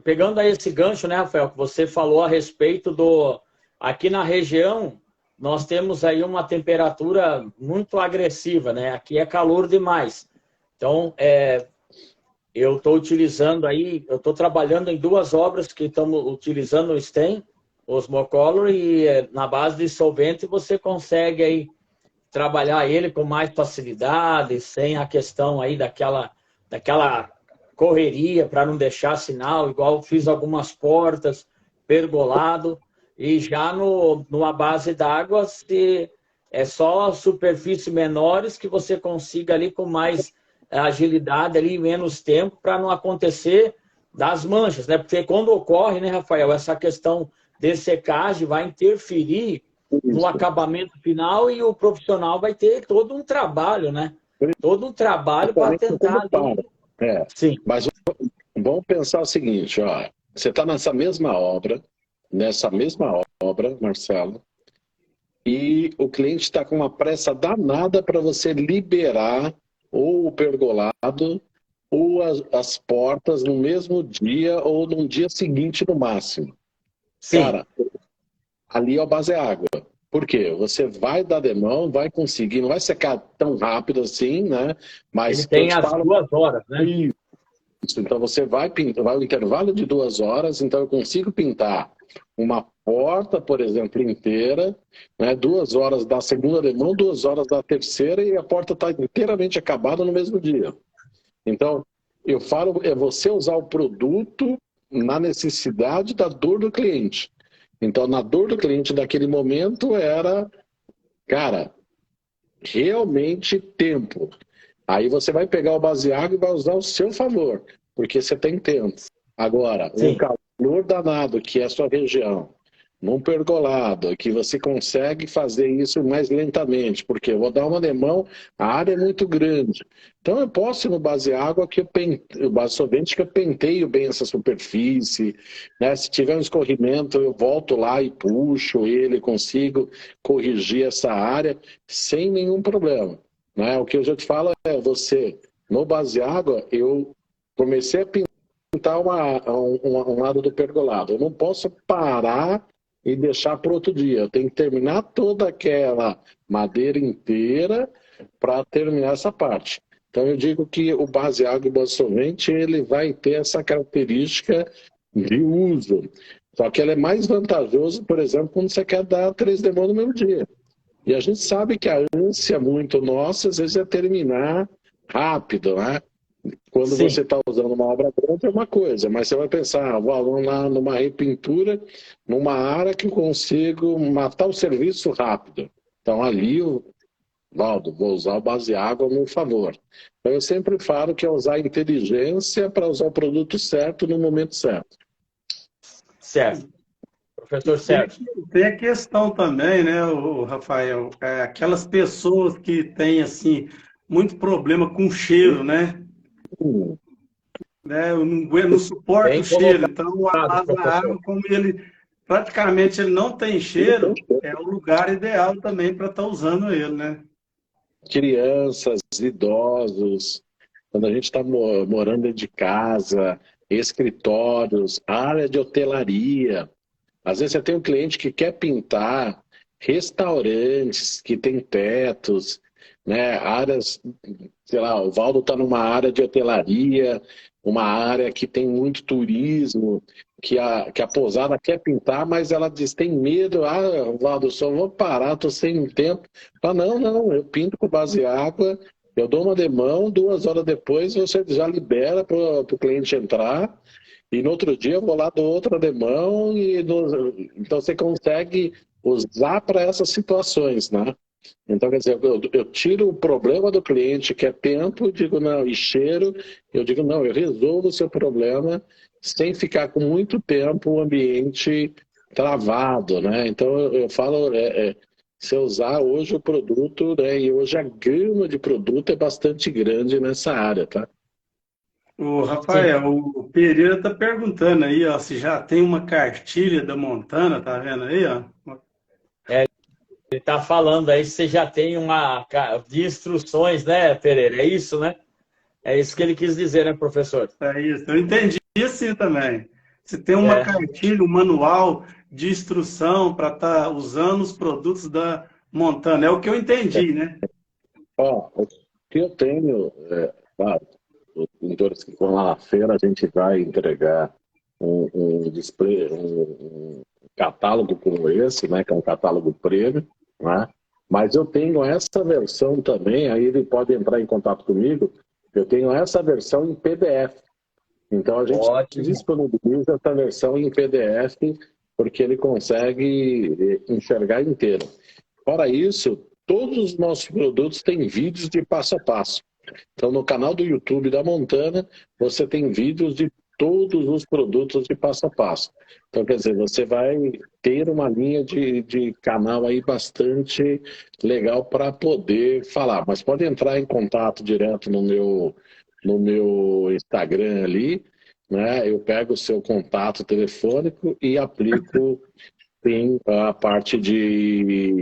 Pegando aí esse gancho, né, Rafael, que você falou a respeito do... Aqui na região, nós temos aí uma temperatura muito agressiva, né? Aqui é calor demais. Então, eu estou utilizando aí, eu estou trabalhando em 2 obras que estamos utilizando o STEM, Osmocolor, e na base de solvente você consegue aí trabalhar ele com mais facilidade, sem a questão aí daquela correria para não deixar sinal, igual fiz algumas portas, pergolado, e já numa base d'água é só superfícies menores que você consiga ali com mais agilidade ali, menos tempo, para não acontecer das manchas, né? Porque quando ocorre, né, Rafael, essa questão de secagem vai interferir no acabamento final e o profissional vai ter todo um trabalho, né? Todo um trabalho para tentar... Sim. Mas vamos pensar o seguinte, ó. Você está nessa mesma obra, Marcelo, e o cliente está com uma pressa danada para você liberar ou o pergolado ou as portas no mesmo dia ou no dia seguinte no máximo. Sim. Cara, ali é a base água. Por quê? Você vai dar demão, vai conseguir, não vai secar tão rápido assim, né? Mas ele tem as 2 horas, né? Isso. Então você vai pintar, vai um intervalo de 2 horas, então eu consigo pintar uma porta, por exemplo, inteira, né? 2 horas da segunda demão, 2 horas da terceira e a porta está inteiramente acabada no mesmo dia. Então, eu falo, é você usar o produto na necessidade da dor do cliente. Então, na dor do cliente daquele momento era, cara, realmente tempo. Aí você vai pegar o base água e vai usar ao seu favor, porque você tem tempo. Agora, Sim. um calor danado, que é a sua região, num pergolado, que você consegue fazer isso mais lentamente, porque eu vou dar uma demão, a área é muito grande. Então eu posso ir no base água, o base solvente, que eu penteio bem essa superfície, né? Se tiver um escorrimento, eu volto lá e puxo ele, consigo corrigir essa área sem nenhum problema, né? O que eu já te falo é, você, no base água, eu comecei a pintar um lado do pergolado. Eu não posso parar e deixar para outro dia. Eu tenho que terminar toda aquela madeira inteira para terminar essa parte. Então eu digo que o base água e o base solvente, ele vai ter essa característica de uso. Só que ele é mais vantajoso, por exemplo, quando você quer dar 3 demãos no mesmo dia. E a gente sabe que a ânsia muito nossa, às vezes, é terminar rápido, né? Quando Sim. você está usando uma obra pronta é uma coisa, mas você vai pensar, vamos lá numa repintura, numa área que eu consigo matar o serviço rápido. Então ali, Valdo, vou usar o base água a meu favor. Então eu sempre falo que é usar a inteligência para usar o produto certo no momento certo. Certo. Professor Sérgio. Tem a questão também, né, Rafael, aquelas pessoas que têm, assim, muito problema com cheiro, né? Eu não suporto Bem o cheiro, colocado, então o base água, como ele praticamente ele não tem cheiro, é o lugar ideal também para estar usando ele, né? Crianças, idosos, quando a gente está morando dentro de casa, escritórios, área de hotelaria. Às vezes você tem um cliente que quer pintar restaurantes que tem tetos, né? Áreas, sei lá, o Valdo está numa área de hotelaria, uma área que tem muito turismo, que a pousada quer pintar, mas ela diz, tem medo, Valdo, só vou parar, estou sem tempo. Não, eu pinto com base água, eu dou uma demão, 2 horas depois você já libera para o cliente entrar, e no outro dia eu vou lá, dou outra demão, então você consegue usar para essas situações, né? Então, quer dizer, eu tiro o problema do cliente, que é tempo, digo, não, e cheiro, eu digo, não, eu resolvo o seu problema sem ficar com muito tempo o ambiente travado, né? Então, eu falo, se usar hoje o produto, né, e hoje a gama de produto é bastante grande nessa área, tá? O Rafael, o Pereira está perguntando aí, ó, se já tem uma cartilha da Montana, tá vendo aí, ó? Ele está falando aí, você já tem uma de instruções, né, Pereira? É isso, né? É isso que ele quis dizer, né, professor? É isso, eu entendi assim também. Se tem uma cartilha, um manual de instrução para estar usando os produtos da Montana, é o que eu entendi, né? O que eu tenho, claro, os pintores que vão lá na feira, a gente vai entregar um display, um catálogo como esse, né, que é um catálogo premium, né? Mas eu tenho essa versão também, aí ele pode entrar em contato comigo, eu tenho essa versão em PDF. Então a gente disponibiliza essa versão em PDF, porque ele consegue enxergar inteiro. Fora isso, todos os nossos produtos têm vídeos de passo a passo. Então, no canal do YouTube da Montana, você tem vídeos de todos os produtos de passo a passo. Então, quer dizer, você vai ter uma linha de canal aí bastante legal para poder falar. Mas pode entrar em contato direto no meu Instagram ali, né? Eu pego o seu contato telefônico e aplico sim, a parte de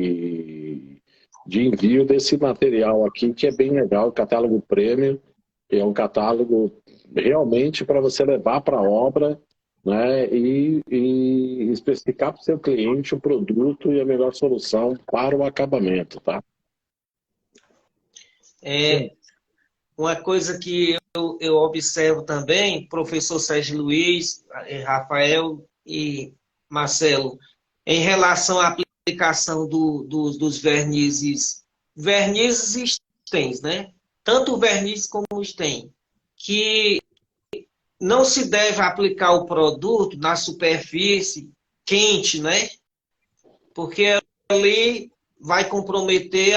envio desse material aqui, que é bem legal, o catálogo Premium, que é um catálogo realmente para você levar para a obra, né, e especificar para o seu cliente o produto e a melhor solução para o acabamento, tá? Uma coisa que eu observo também, professor Sérgio Luiz, Rafael e Marcelo, em relação à aplicação dos vernizes e stens, né? Tanto o verniz como o stem, que não se deve aplicar o produto na superfície quente, né? Porque ali vai comprometer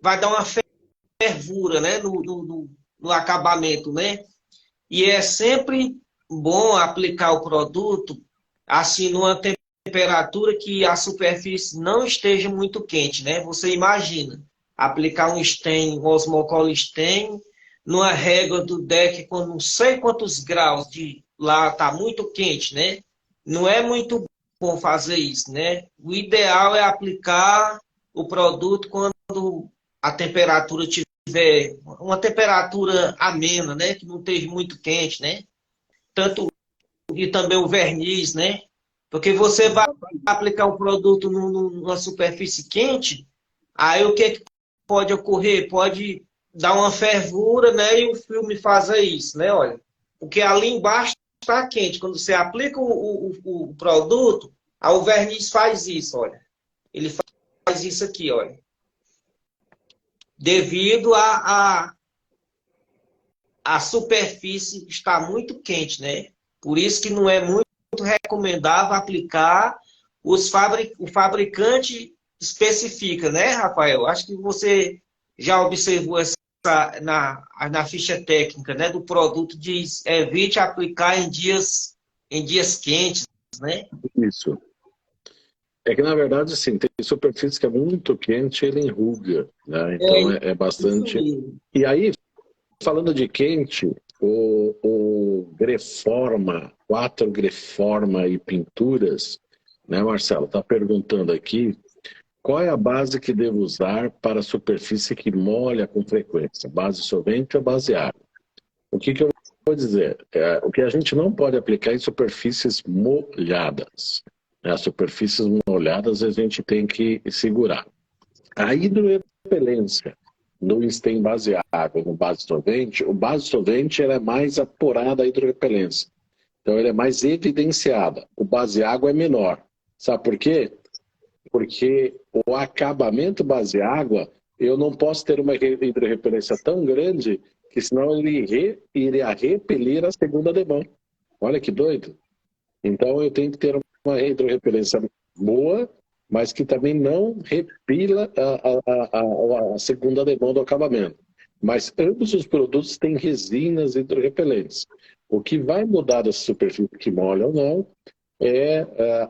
vai dar uma fervura, né? No acabamento, né? E é sempre bom aplicar o produto assim numa temperatura que a superfície não esteja muito quente, né? Você imagina aplicar um stem, um osmocola stem, numa régua do deck com não sei quantos graus de lá está muito quente, né? Não é muito bom fazer isso, né? O ideal é aplicar o produto quando a temperatura tiver uma temperatura amena, né? Que não esteja muito quente, né? Tanto e também o verniz, né? Porque você vai aplicar um produto numa superfície quente, aí o que pode ocorrer? Pode dar uma fervura, né? E o filme faz isso, né? Olha, porque ali embaixo está quente. Quando você aplica o produto, aí o verniz faz isso, olha. Ele faz isso aqui, olha. Devido a superfície estar muito quente, né? Por isso que não é muito recomendável aplicar o fabricante especifica, né, Rafael? Acho que você já observou essa na ficha técnica, né, do produto, diz evite aplicar em dias quentes, né? Isso. É que, na verdade, assim, tem superfície que é muito quente, ele enruga, né? Então, é bastante... E aí, falando de quente, o Greforma, 4 Greforma e pinturas, né, Marcelo? Está perguntando aqui, qual é a base que devo usar para superfície que molha com frequência? Base solvente ou base água? O que eu vou dizer? O que a gente não pode aplicar em superfícies molhadas. As superfícies molhadas a gente tem que segurar. A hidrorrepelência no stem base água, no base solvente, o base solvente ela é mais apurada a hidrorrepelência. Então ela é mais evidenciada. O base água é menor. Sabe por quê? Porque o acabamento base água, eu não posso ter uma hidrorrepelência tão grande que senão ele iria repelir a segunda demão. Olha que doido. Então eu tenho que ter uma hidrorrepelência boa, mas que também não repila a segunda demão do acabamento. Mas ambos os produtos têm resinas hidrorrepelentes. O que vai mudar dessa superfície que molha ou não é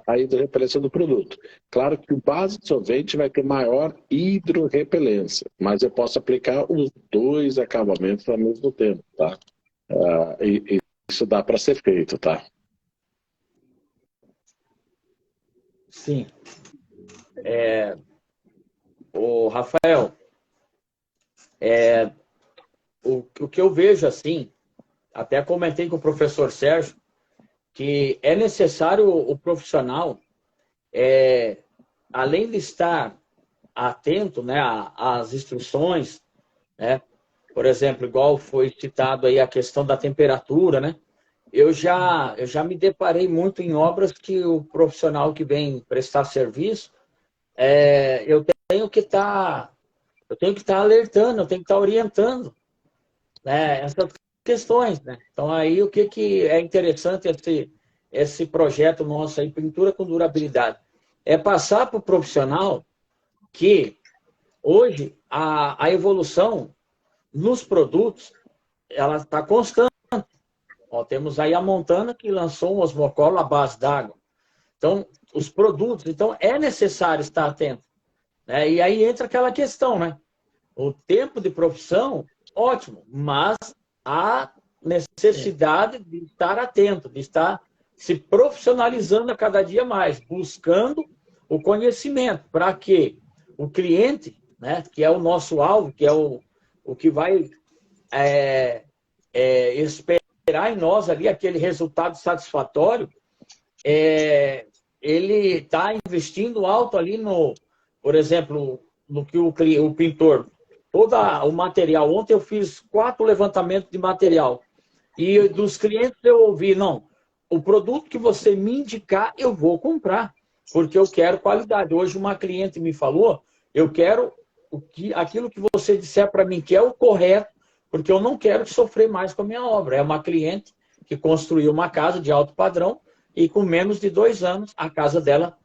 a hidrorrepelência do produto. Claro que o base solvente vai ter maior hidrorrepelência, mas eu posso aplicar os dois acabamentos ao mesmo tempo, tá? E isso dá para ser feito, tá? Sim. O Rafael, o que eu vejo assim, até comentei com o professor Sérgio, que é necessário o profissional, além de estar atento, né, às instruções, né, por exemplo, igual foi citado aí a questão da temperatura, né, eu já me deparei muito em obras que o profissional que vem prestar serviço, eu tenho que estar alertando, eu tenho que estar orientando, né, essas questões, né? Então aí o que é interessante esse projeto nosso aí, Pintura com Durabilidade, é passar para o profissional que hoje a evolução nos produtos ela está constante. Ó, temos aí a Montana que lançou um osmocolo à base d'água. Então, os produtos, então é necessário estar atento, né? E aí entra aquela questão, né? O tempo de profissão, ótimo, mas há necessidade de estar atento, de estar se profissionalizando a cada dia mais, buscando o conhecimento, para que o cliente, né, que é o nosso alvo, que é o que vai esperar em nós ali aquele resultado satisfatório, ele está investindo alto ali no, por exemplo, no que o pintor, todo o material. Ontem eu fiz 4 levantamentos de material e dos clientes eu ouvi, não, o produto que você me indicar eu vou comprar, porque eu quero qualidade. Hoje uma cliente me falou, eu quero aquilo que você disser para mim que é o correto, porque eu não quero sofrer mais com a minha obra. É uma cliente que construiu uma casa de alto padrão e com menos de 2 anos a casa dela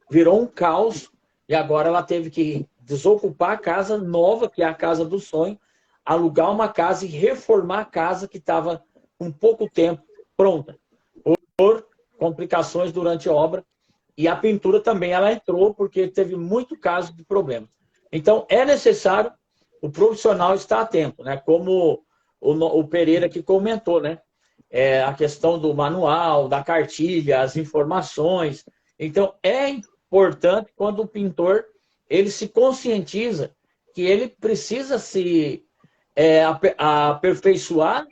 virou um caos e agora ela teve que desocupar a casa nova, que é a casa do sonho, alugar uma casa e reformar a casa que estava com pouco tempo pronta, por complicações durante a obra. E a pintura também ela entrou porque teve muito caso de problema. Então é necessário o profissional estar atento, né? Como o Pereira que comentou, né? A questão do manual, da cartilha, as informações. Então é importante quando o pintor ele se conscientiza que ele precisa se aperfeiçoar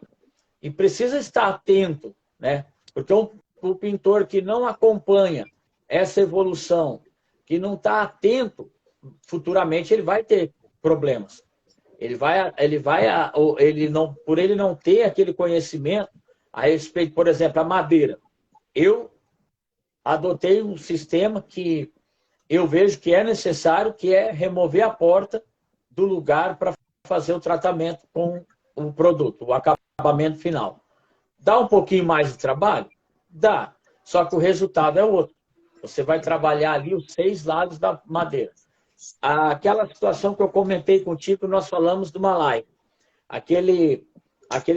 e precisa estar atento, né? Porque o pintor que não acompanha essa evolução, que não está atento, futuramente ele vai ter problemas. Por ele não ter aquele conhecimento a respeito, por exemplo, a madeira. Eu adotei um sistema que eu vejo que é necessário, que é remover a porta do lugar para fazer o tratamento com o produto, o acabamento final. Dá um pouquinho mais de trabalho? Dá. Só que o resultado é outro. Você vai trabalhar ali os 6 lados da madeira. Aquela situação que eu comentei contigo, nós falamos do Malai. Aquele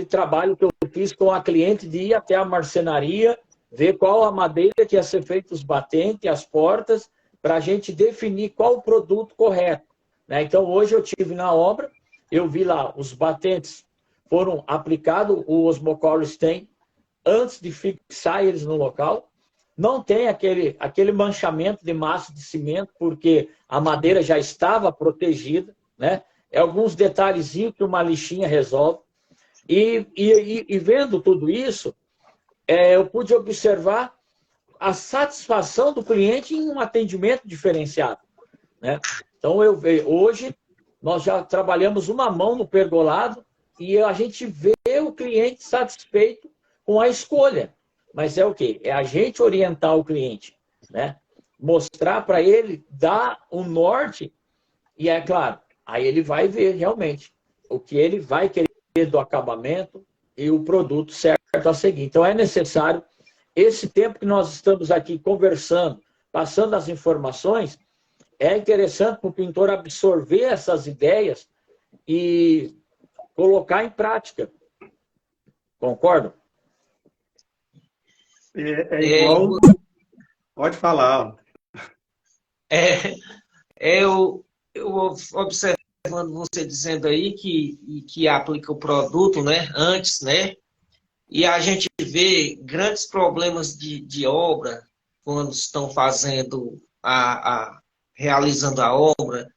trabalho que eu fiz com a cliente de ir até a marcenaria, ver qual a madeira que ia ser feita, os batentes, as portas, para a gente definir qual o produto correto, né? Então, hoje eu tive na obra, eu vi lá, os batentes foram aplicados, o osmocolo tem, antes de fixar eles no local. Não tem aquele manchamento de massa de cimento, porque a madeira já estava protegida, né? É alguns detalhezinhos que uma lixinha resolve. E vendo tudo isso, eu pude observar a satisfação do cliente em um atendimento diferenciado, né? Então, hoje, nós já trabalhamos uma mão no pergolado e a gente vê o cliente satisfeito com a escolha. Mas é o quê? É a gente orientar o cliente, né? Mostrar para ele, dar o norte, e é claro, aí ele vai ver realmente o que ele vai querer do acabamento e o produto certo a seguir. Então é necessário, esse tempo que nós estamos aqui conversando, passando as informações, é interessante para o pintor absorver essas ideias e colocar em prática. Concordam? Igual... Pode falar. Eu observando você dizendo aí que aplica o produto, né, antes, né? E a gente vê grandes problemas de obra quando estão fazendo realizando a obra.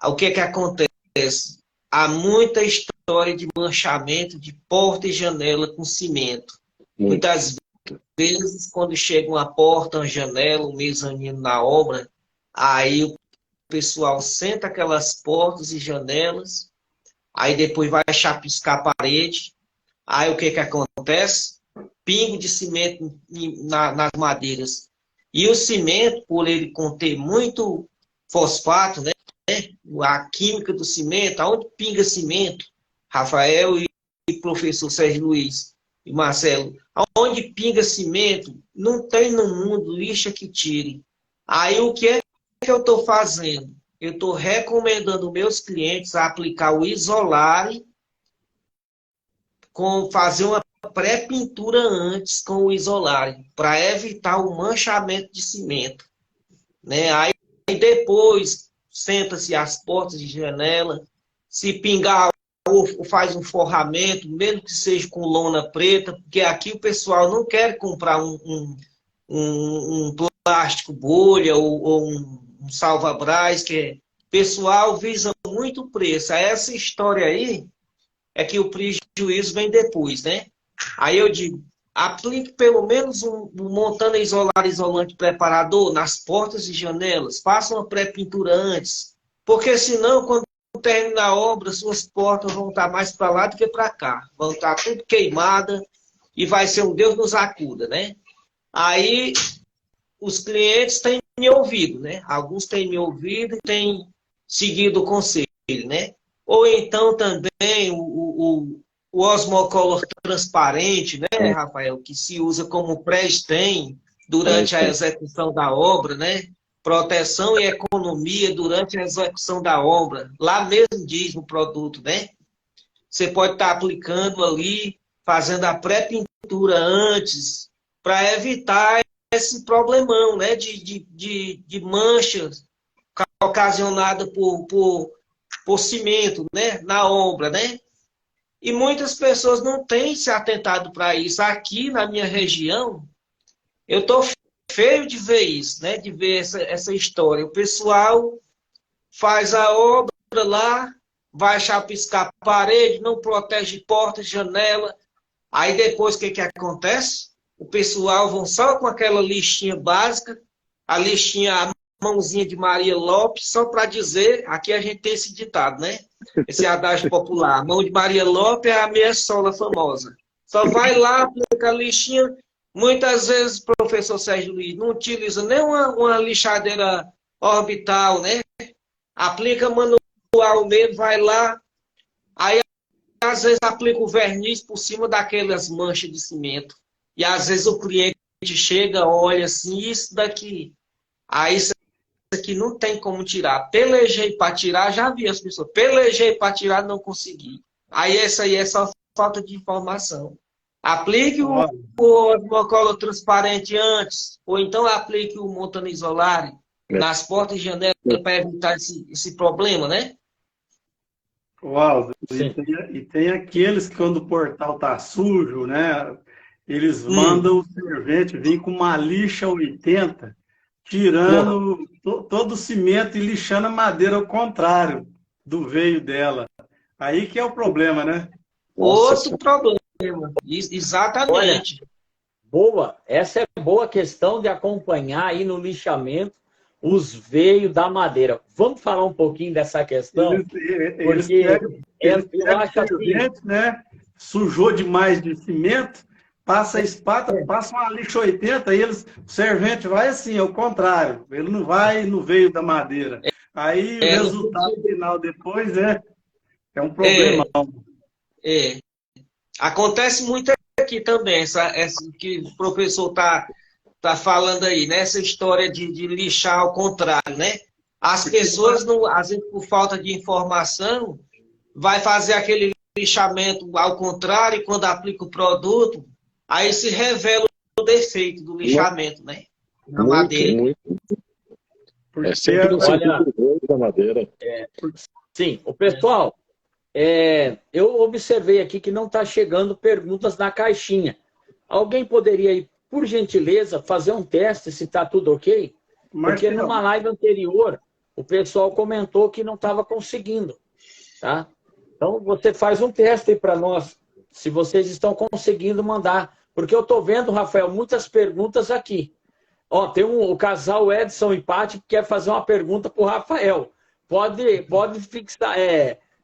O que acontece? Há muita história de manchamento de porta e janela com cimento. Muitas vezes, quando chega uma porta, uma janela, um mezanino na obra, aí o pessoal senta aquelas portas e janelas, aí depois vai chapiscar a parede, aí o que acontece? Pingo de cimento nas madeiras. E o cimento, por ele conter muito fosfato, né? A química do cimento, aonde pinga cimento, Rafael e professor Sérgio Luiz e Marcelo, aonde pinga cimento, não tem no mundo lixa que tire. Aí o que é que eu estou fazendo? Eu estou recomendando meus clientes a aplicar o Isolare, fazer uma pré-pintura antes com o isolário, para evitar o manchamento de cimento, né? Aí depois senta-se as portas de janela, se pingar ou faz um forramento, mesmo que seja com lona preta, porque aqui o pessoal não quer comprar um plástico bolha ou um salva-brás, o pessoal visa muito preço. Essa história aí é que o prejuízo vem depois, né? Aí eu digo, aplique pelo menos um montana isolante preparador nas portas e janelas, faça uma pré-pintura antes, porque senão, quando terminar a obra, suas portas vão estar mais para lá do que para cá, vão estar tudo queimada e vai ser um Deus nos acuda, né? Aí os clientes têm me ouvido, né? Alguns têm me ouvido e têm seguido o conselho, né? Ou então também o osmocolor transparente, né, Rafael, que se usa como pré-stem durante a execução da obra, né? Proteção e economia durante a execução da obra. Lá mesmo diz no produto, né? Você pode estar aplicando ali, fazendo a pré-pintura antes, para evitar esse problemão, né? De manchas ocasionada por cimento, né? Na obra, né? E muitas pessoas não têm se atentado para isso. Aqui na minha região, eu estou feio de ver isso, né? De ver essa história. O pessoal faz a obra lá, vai chapiscar a parede, não protege porta, janela. Aí depois o que acontece? O pessoal vão só com aquela listinha básica, a listinha, a mãozinha de Maria Lopes, só para dizer, aqui a gente tem esse ditado, né? Esse adágio popular. A mão de Maria Lopes é a meia sola famosa. Só vai lá, aplica a lixinha. Muitas vezes o professor Sérgio Luiz não utiliza nem uma lixadeira orbital, né? Aplica manual mesmo, vai lá. Aí, às vezes, aplica o verniz por cima daquelas manchas de cimento. E, às vezes, o cliente chega, olha assim, isso daqui. Aí, isso aqui não tem como tirar. Pelejei para tirar, já vi as pessoas. Pelejei para tirar, não consegui. Aí, essa aí é só falta de informação. Aplique o osmocolor transparente antes, ou então aplique o montana isolare nas portas e janelas para evitar esse problema, né? Uau, e tem aqueles que quando o portal tá sujo, né? Eles mandam o servente vir com uma lixa 80, tirando todo o cimento e lixando a madeira ao contrário do veio dela. Aí que é o problema, né? Outro problema. Exatamente. Olha, boa. Essa é boa questão de acompanhar aí no lixamento os veios da madeira. Vamos falar um pouquinho dessa questão? Eles eu acho assim, né? Sujou demais de cimento, passa a espátula, passa uma lixa 80, e o servente vai assim, ao contrário. Ele não vai no veio da madeira. Aí o resultado final depois é um problemão. Acontece muito aqui também, essa que o professor tá falando aí, né? Essa história de lixar ao contrário, né? As pessoas, às vezes, por falta de informação, vai fazer aquele lixamento ao contrário, e quando aplica o produto, aí se revela o defeito do lixamento, né? Na madeira. É sempre um sentido da madeira. Sim, o pessoal... eu observei aqui que não está chegando perguntas na caixinha. Alguém poderia, por gentileza, fazer um teste se está tudo ok? Porque numa live anterior, o pessoal comentou que não estava conseguindo. Tá? Então, você faz um teste aí para nós, se vocês estão conseguindo mandar. Porque eu estou vendo, Rafael, muitas perguntas aqui. Ó, tem o casal Edson e Pati que quer fazer uma pergunta para o Rafael. Pode fixar...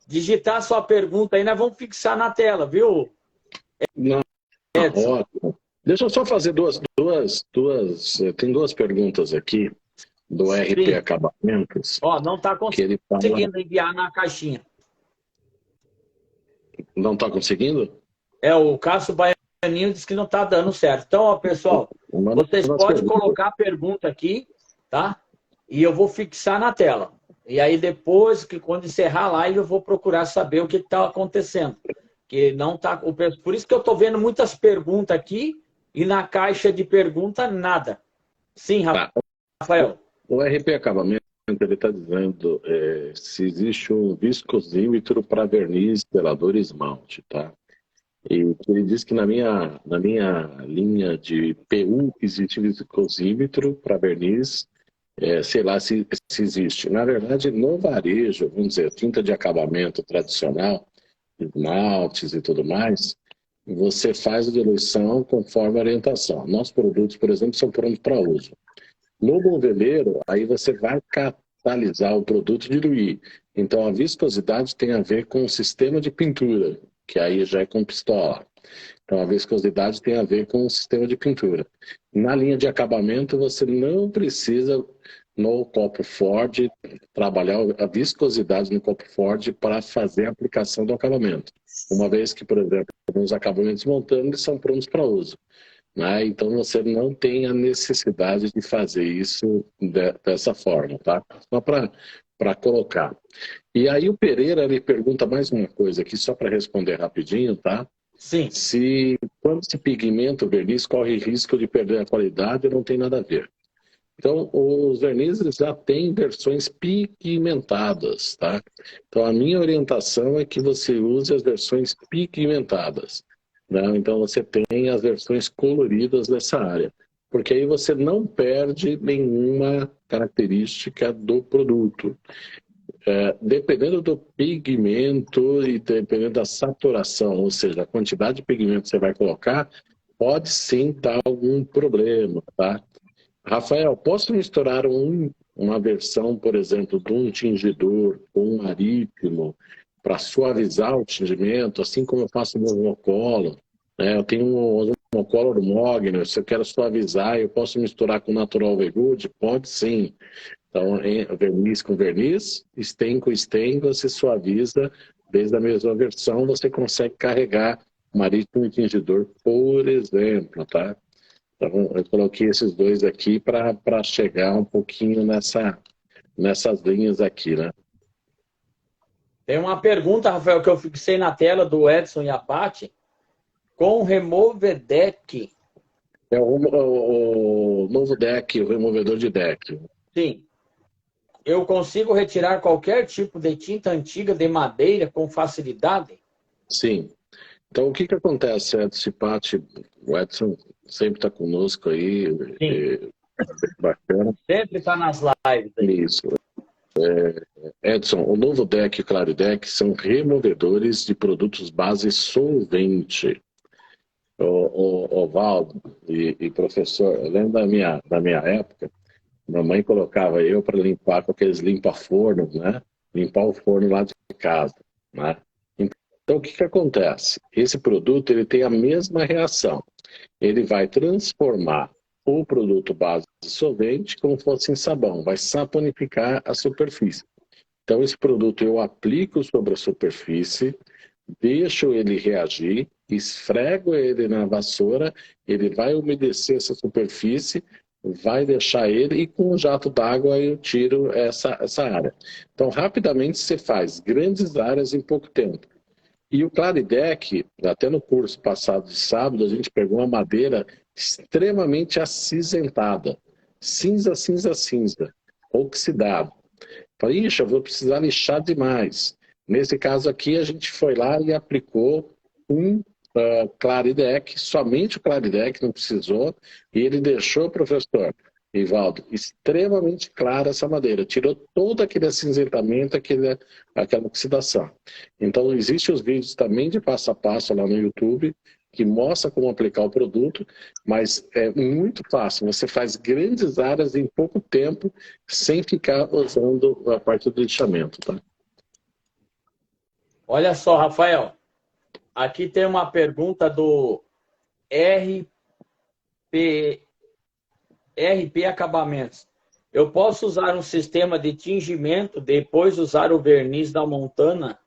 digitar a sua pergunta aí, nós vamos fixar na tela, viu? Não, ótimo. Deixa eu só fazer tem duas perguntas aqui do RP Acabamentos. Ó, não está conseguindo enviar na caixinha. Não está conseguindo? O Cássio Baianinho disse que não está dando certo. Então, ó, pessoal, vocês podem colocar a pergunta aqui, tá? E eu vou fixar na tela. E aí depois, quando encerrar a live, eu vou procurar saber o que está acontecendo. Que não tá, por isso que eu estou vendo muitas perguntas aqui e na caixa de pergunta nada. Sim, Tá. Rafael. O RP Acabamento, ele está dizendo se existe um viscosímetro para verniz, selador e esmalte, tá? E ele diz que na minha linha de PU existe viscosímetro para verniz, sei lá se existe. Na verdade, no varejo, vamos dizer, tinta de acabamento tradicional, esmaltes e tudo mais, você faz a diluição conforme a orientação. Nossos produtos, por exemplo, são prontos para uso. No moveleiro, aí você vai catalisar o produto e diluir. Então, a viscosidade tem a ver com o sistema de pintura, que aí já é com pistola. Então, a viscosidade tem a ver com o sistema de pintura. Na linha de acabamento, você não precisa, no copo Ford, trabalhar a viscosidade no copo Ford para fazer a aplicação do acabamento. Uma vez que, por exemplo, os acabamentos montando, eles são prontos para uso. Né? Então você não tem a necessidade de fazer isso dessa forma, tá? Só para colocar. E aí o Pereira ele pergunta mais uma coisa aqui, só para responder rapidinho, tá? Sim. Se quando se pigmenta o verniz, corre risco de perder a qualidade, não tem nada a ver. Então, os vernizes já têm versões pigmentadas, tá? Então, a minha orientação é que você use as versões pigmentadas. Né? Então, você tem as versões coloridas dessa área. Porque aí você não perde nenhuma característica do produto. Dependendo do pigmento e dependendo da saturação, ou seja, a quantidade de pigmento que você vai colocar, pode sim dar algum problema, tá? Rafael, posso misturar uma versão, por exemplo, de um tingidor com um marítimo para suavizar o tingimento, assim como eu faço no monocolo, né? Eu tenho um monocolo Mogner, se eu quero suavizar, eu posso misturar com Natural Vegood? Pode sim. Então, verniz com verniz, stain com stain, você suaviza, desde a mesma versão, você consegue carregar marítimo e tingidor, por exemplo, tá? Então, eu coloquei esses dois aqui para chegar um pouquinho nessas linhas aqui, né? Tem uma pergunta, Rafael, que eu fixei na tela do Edson e a Paty. Com Remove Deck. É o novo deck, o removedor de deck. Sim. Eu consigo retirar qualquer tipo de tinta antiga de madeira com facilidade? Sim. Então, o que acontece, Edson e Paty? O Edson sempre está conosco aí. Bacana. Sempre está nas lives. Aí. Isso. Edson, o novo deck e o Clarideck são removedores de produtos base solvente. O Valdo e professor, eu lembro da minha época, mamãe colocava eu para limpar com aqueles limpa-fornos, né? Limpar o forno lá de casa, né? Então, o que acontece? Esse produto ele tem a mesma reação. Ele vai transformar o produto base solvente como se fosse em sabão, vai saponificar a superfície. Então, esse produto eu aplico sobre a superfície, deixo ele reagir, esfrego ele na vassoura, ele vai umedecer essa superfície, vai deixar ele e com um jato d'água eu tiro essa área. Então, rapidamente você faz grandes áreas em pouco tempo. E o Clarideck, até no curso passado de sábado, a gente pegou uma madeira extremamente acinzentada. Cinza, cinza, cinza. Oxidado. Falei, ixi, eu vou precisar lixar demais. Nesse caso aqui, a gente foi lá e aplicou um Clarideck, somente o Clarideck, não precisou, e ele deixou, professor Ivaldo, extremamente clara essa madeira, tirou todo aquele acinzentamento, aquela oxidação. Então, existem os vídeos também de passo a passo lá no YouTube, que mostra como aplicar o produto, mas é muito fácil, você faz grandes áreas em pouco tempo, sem ficar usando a parte do lixamento, tá? Olha só, Rafael, aqui tem uma pergunta do RP Acabamentos. Eu posso usar um sistema de tingimento, depois usar o verniz da Montana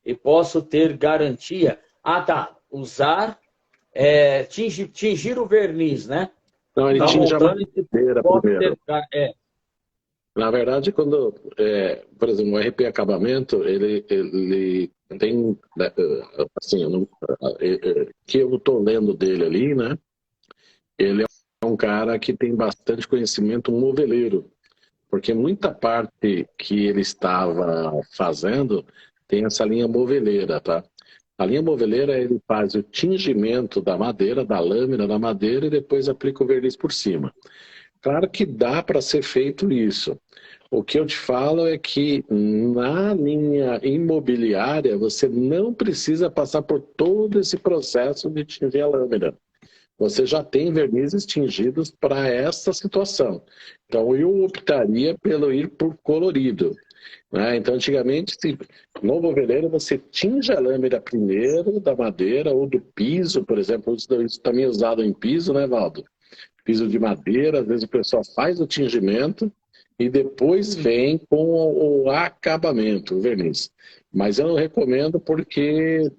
e posso ter garantia? Ah, tá. Usar, tingir o verniz, né? Não, ele tinge a madeira primeiro. Na verdade, quando, por exemplo, o RP Acabamento, ele tem, né, assim, que eu estou lendo dele ali, né? Ele é um cara que tem bastante conhecimento moveleiro, porque muita parte que ele estava fazendo tem essa linha moveleira, tá? A linha moveleira, ele faz o tingimento da madeira, da lâmina da madeira, e depois aplica o verniz por cima. Claro que dá para ser feito isso. O que eu te falo é que na linha imobiliária você não precisa passar por todo esse processo de tingir a lâmina. Você já tem vernizes tingidos para essa situação. Então eu optaria pelo ir por colorido, né? Então antigamente, no moveleiro, você tinge a lâmina primeiro da madeira ou do piso, por exemplo. Isso também é usado em piso, né, Valdo? Piso de madeira, às vezes o pessoal faz o tingimento e depois vem com o acabamento, o verniz. Mas eu não recomendo porque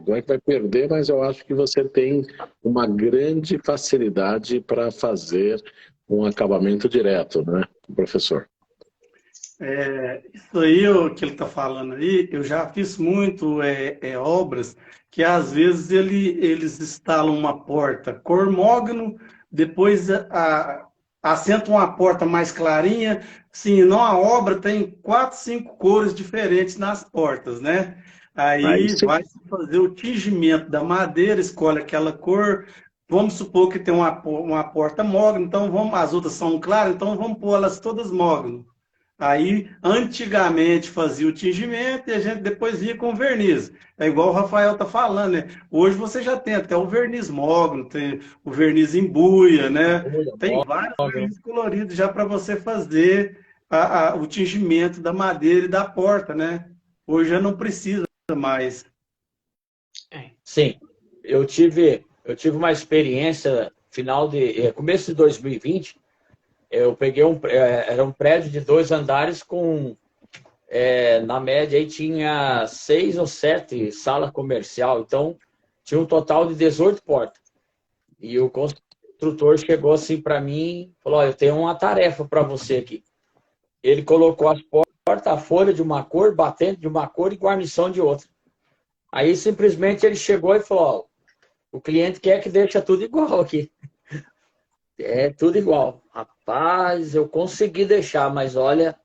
não é que vai perder, mas eu acho que você tem uma grande facilidade para fazer um acabamento direto, né, professor? Isso aí, o que ele está falando aí, eu já fiz muito obras que às vezes eles instalam uma porta cor mogno, depois assentam uma porta mais clarinha. Sim, não, a obra tem 4, 5 cores diferentes nas portas, né? Aí Aí você vai se fazer o tingimento da madeira, escolhe aquela cor. Vamos supor que tem uma porta mogno, então as outras são claras, então vamos pôr elas todas mogno. Aí, antigamente fazia o tingimento e a gente depois ia com verniz. É igual o Rafael está falando, né? Hoje você já tem até o verniz mogno, tem o verniz embuia, né? Tem vários verniz coloridos já para você fazer o tingimento da madeira e da porta, né? Hoje já não precisa mais. Sim, eu tive uma experiência começo de 2020. Eu peguei era um prédio de 2 andares com, na média, aí tinha 6 ou 7 salas comercial, então tinha um total de 18 portas. E o construtor chegou assim para mim e falou: eu tenho uma tarefa para você aqui. Ele colocou as portas, a folha de uma cor, batente de uma cor e guarnição de outra. Aí simplesmente ele chegou e falou: o cliente quer que deixe tudo igual aqui. É tudo igual. Rapaz, eu consegui deixar, mas olha,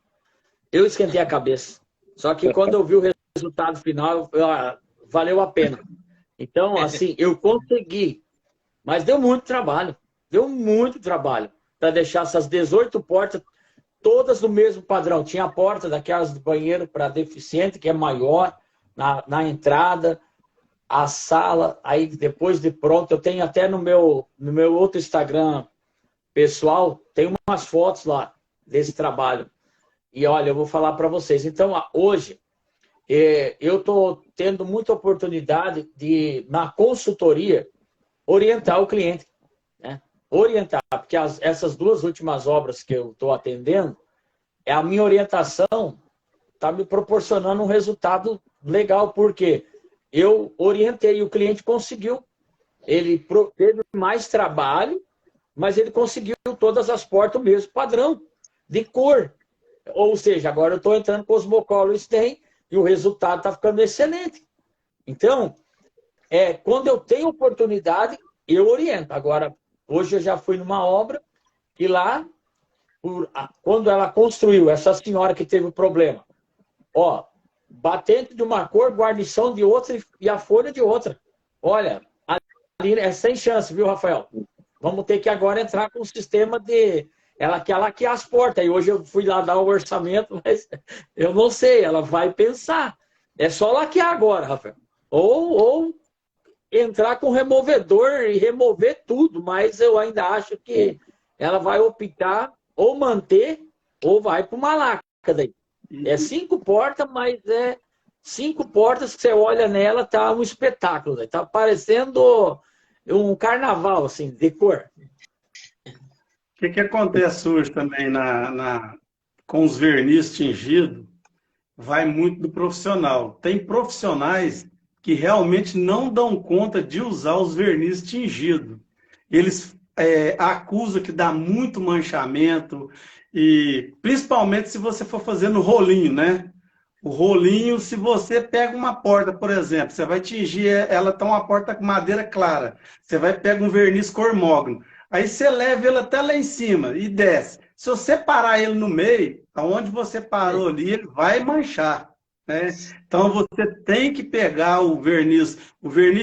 eu esquentei a cabeça. Só que quando eu vi o resultado final, valeu a pena. Então, assim, eu consegui, mas deu muito trabalho. Deu muito trabalho para deixar essas 18 portas todas do mesmo padrão. Tinha a porta daquelas do banheiro para deficiente, que é maior, na entrada, a sala. Aí, depois de pronto, eu tenho até no meu outro Instagram pessoal, tem umas fotos lá desse trabalho. E olha, eu vou falar para vocês. Então, hoje, eu estou tendo muita oportunidade de, na consultoria, orientar o cliente. Né? Orientar, porque essas 2 últimas obras que eu estou atendendo, a minha orientação está me proporcionando um resultado legal, porque eu orientei e o cliente conseguiu. Ele teve mais trabalho, mas ele conseguiu todas as portas o mesmo padrão, de cor. Ou seja, agora eu estou entrando com os Osmocolor Stain e o resultado está ficando excelente. Então, quando eu tenho oportunidade, eu oriento. Agora, hoje eu já fui numa obra que lá, quando ela construiu, essa senhora que teve o problema, batente de uma cor, guarnição de outra e a folha de outra. Olha, ali é sem chance, viu, Rafael? Vamos ter que agora entrar com o sistema de... Ela quer laquear as portas. E hoje eu fui lá dar o orçamento, mas eu não sei. Ela vai pensar. É só laquear agora, Rafael. Ou entrar com removedor e remover tudo. Mas eu ainda acho que ela vai optar ou manter ou vai para uma laca daí. É 5 portas, mas 5 portas que você olha nela, tá um espetáculo. Né? Tá parecendo um carnaval, assim, de cor. O que acontece hoje também com os verniz tingidos? Vai muito do profissional. Tem profissionais que realmente não dão conta de usar os verniz tingidos. Eles acusam que dá muito manchamento, e principalmente se você for fazer no rolinho, né? O rolinho, se você pega uma porta, por exemplo, você vai tingir ela, tá uma porta com madeira clara. Você vai pegar um verniz cor mogno. Aí você leva ele até lá em cima e desce. Se você parar ele no meio, aonde você parou ali, ele vai manchar, né? Então você tem que pegar o verniz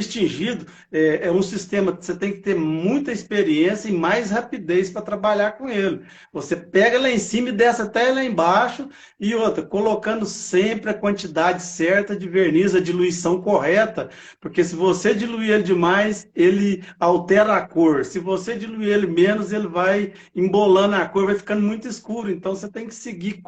tingido é um sistema que você tem que ter muita experiência e mais rapidez para trabalhar com ele. Você pega lá em cima e desce até lá embaixo, e outra, colocando sempre a quantidade certa de verniz, a diluição correta, porque se você diluir ele demais, ele altera a cor. Se você diluir ele menos, ele vai embolando a cor, vai ficando muito escuro. Então você tem que seguir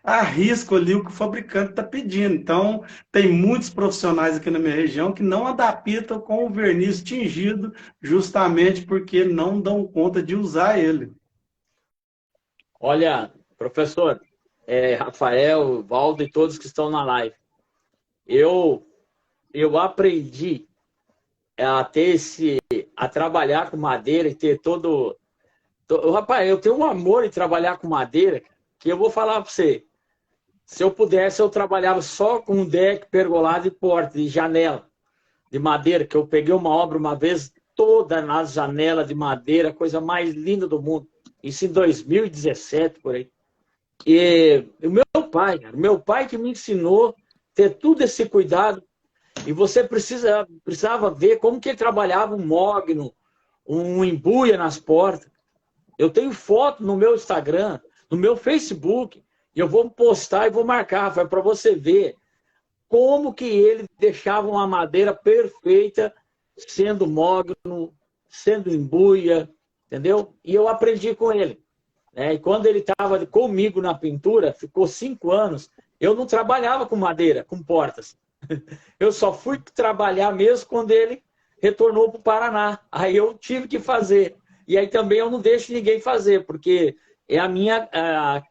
a risco ali o que o fabricante está pedindo. Então, tem muitos profissionais aqui na minha região que não adaptam com o verniz tingido, justamente porque não dão conta de usar ele. Olha, professor, Rafael, Valdo e todos que estão na live, eu aprendi a trabalhar com madeira e ter Rapaz, eu tenho um amor em trabalhar com madeira, que eu vou falar para você. Se eu pudesse, eu trabalhava só com deck, pergolado e porta, e janela de madeira, que eu peguei uma obra uma vez toda nas janelas de madeira, coisa mais linda do mundo. Isso em 2017, por aí. E o meu pai que me ensinou a ter tudo esse cuidado. E você precisava ver como que ele trabalhava um mogno, um embuia nas portas. Eu tenho foto no meu Instagram, no meu Facebook, e eu vou postar e vou marcar, para você ver como que ele deixava uma madeira perfeita, sendo mogno, sendo embuia, entendeu? E eu aprendi com ele. Né? E quando ele estava comigo na pintura, ficou 5 anos, eu não trabalhava com madeira, com portas. Eu só fui trabalhar mesmo quando ele retornou para o Paraná. Aí eu tive que fazer. E aí também eu não deixo ninguém fazer, porque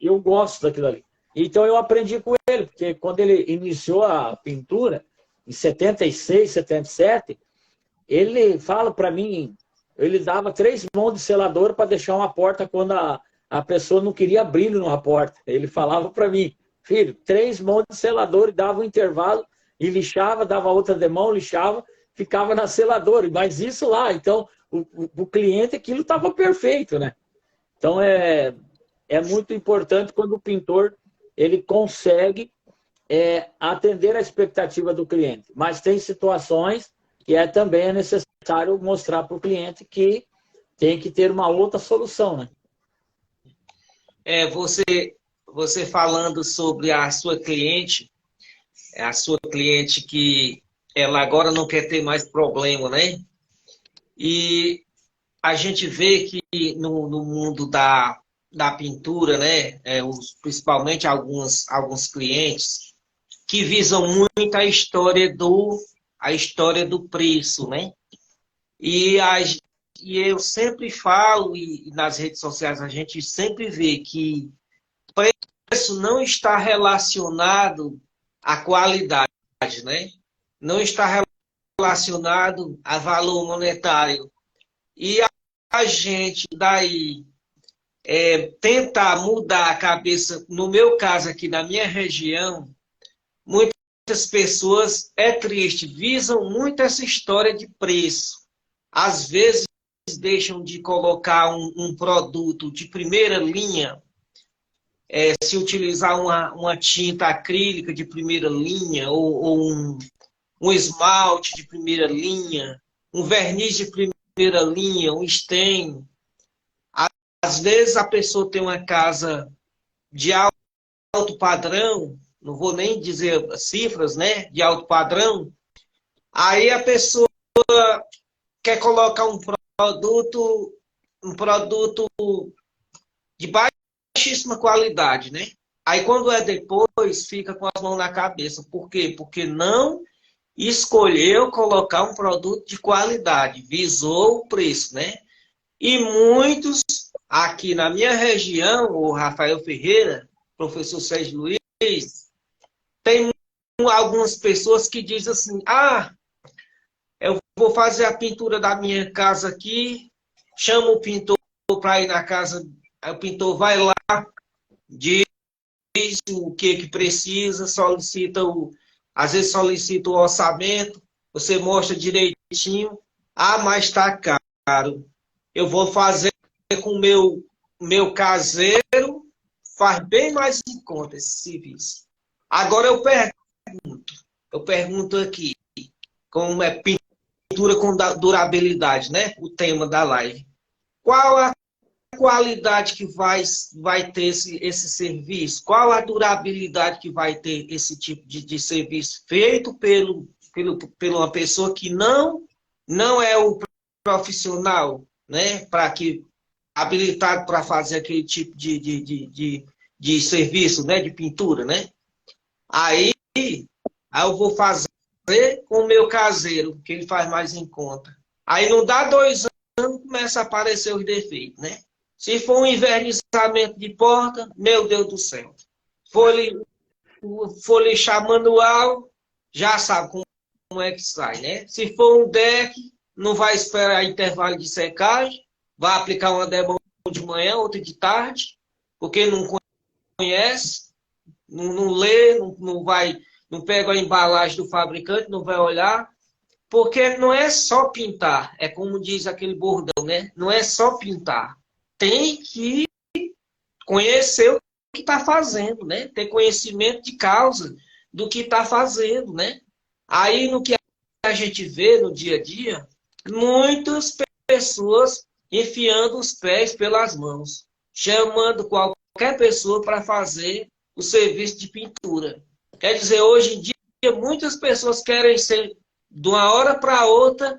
eu gosto daquilo ali. Então eu aprendi com ele, porque quando ele iniciou a pintura, em 76, 77, ele fala para mim, ele dava 3 mãos de selador para deixar uma porta quando a pessoa não queria brilho numa porta. Ele falava para mim, filho, 3 mãos de selador, e dava um intervalo, e lixava, dava outra de mão, lixava, ficava na seladora. Mas isso lá, então, o cliente, aquilo estava perfeito, né? Então é muito importante quando o pintor ele consegue atender a expectativa do cliente. Mas tem situações que também é necessário mostrar para o cliente que tem que ter uma outra solução, né? Você falando sobre a sua cliente que ela agora não quer ter mais problema, né? E a gente vê que no mundo da pintura, né? Principalmente alguns clientes que visam muito a história do preço, né? E eu sempre falo, e nas redes sociais a gente sempre vê que preço não está relacionado à qualidade, né? Não está relacionado a valor monetário. E a gente daí tentar mudar a cabeça, no meu caso aqui, na minha região, muitas pessoas, triste, visam muito essa história de preço. Às vezes deixam de colocar um produto de primeira linha, se utilizar uma tinta acrílica de primeira linha, ou um esmalte de primeira linha, um verniz de primeira linha, um stain. Às vezes a pessoa tem uma casa de alto padrão, não vou nem dizer cifras, né? De alto padrão. Aí a pessoa quer colocar um produto de baixíssima qualidade, né? Aí quando depois, fica com as mãos na cabeça. Por quê? Porque não escolheu colocar um produto de qualidade, visou o preço, né? E muitos aqui na minha região, o Rafael Ferreira, professor Sérgio Luiz, tem algumas pessoas que dizem assim, eu vou fazer a pintura da minha casa aqui, chama o pintor para ir na casa, aí o pintor vai lá, diz o que precisa, às vezes solicita o orçamento, você mostra direitinho, mas está caro. Eu vou fazer com o meu caseiro, faz bem mais em conta esse serviço. Agora eu pergunto aqui, como é pintura com durabilidade, né? O tema da live. Qual a qualidade que vai ter esse serviço? Qual a durabilidade que vai ter esse tipo de serviço feito por uma pessoa que não é o profissional, né? Habilitado para fazer aquele tipo de serviço, né? De pintura, né? Aí eu vou fazer com o meu caseiro, que ele faz mais em conta. Aí não dá 2 anos, começa a aparecer os defeitos, né? Se for um envernizamento de porta, meu Deus do céu. For lixar manual, já sabe como é que sai, né? Se for um deck, não vai esperar intervalo de secagem, vai aplicar uma demão de manhã, outra de tarde, porque não conhece, não lê, não pega a embalagem do fabricante, não vai olhar, porque não é só pintar, é como diz aquele bordão, né? Não é só pintar. Tem que conhecer o que está fazendo, né? Ter conhecimento de causa do que está fazendo, né? Aí, no que a gente vê no dia a dia, muitas pessoas enfiando os pés pelas mãos, chamando qualquer pessoa para fazer o serviço de pintura. Quer dizer, hoje em dia, muitas pessoas querem ser, de uma hora para outra,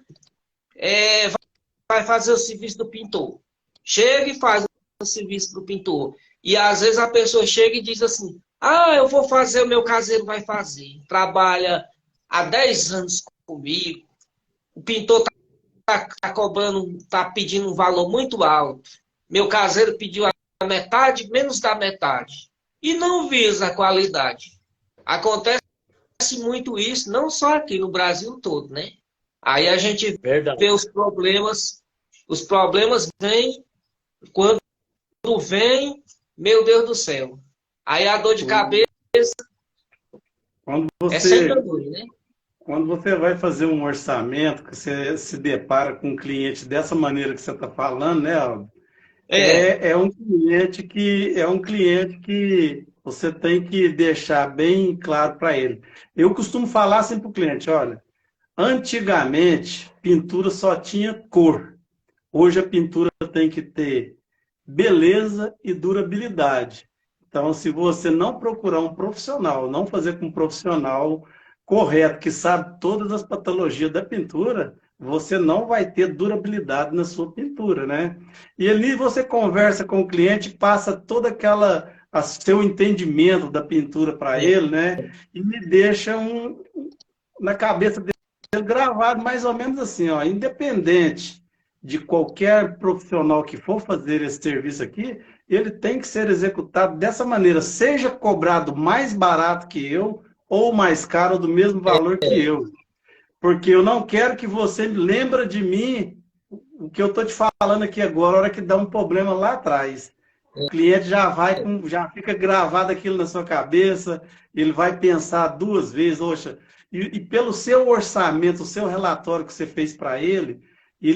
vai fazer o serviço do pintor. Chega e faz o serviço do pintor. E às vezes a pessoa chega e diz assim, eu vou fazer, o meu caseiro vai fazer. Trabalha há 10 anos comigo. O pintor está cobrando, está pedindo um valor muito alto. Meu caseiro pediu a metade, menos da metade. E não visa a qualidade. Acontece muito isso, não só aqui, no Brasil todo, né? Aí a gente vê os problemas vêm, quando vem, meu Deus do céu. Aí a dor de cabeça é sempre a dor, né? Quando você vai fazer um orçamento, que você se depara com um cliente dessa maneira que você está falando, né, Aldo? É um cliente que você tem que deixar bem claro para ele. Eu costumo falar sempre para o cliente, olha, antigamente pintura só tinha cor. Hoje a pintura tem que ter beleza e durabilidade. Então, se você não procurar um profissional, não fazer com um profissional correto, que sabe todas as patologias da pintura, você não vai ter durabilidade na sua pintura, né? E ali você conversa com o cliente, passa toda seu entendimento da pintura para ele, né? E me deixa na cabeça dele gravado mais ou menos assim, ó, independente de qualquer profissional que for fazer esse serviço aqui, ele tem que ser executado dessa maneira, seja cobrado mais barato que eu, ou mais caro, ou do mesmo valor que eu. Porque eu não quero que você lembre de mim o que eu estou te falando aqui agora, a hora que dá um problema lá atrás. O cliente já fica gravado aquilo na sua cabeça, ele vai pensar 2 vezes, oxa, e pelo seu orçamento, o seu relatório que você fez para ele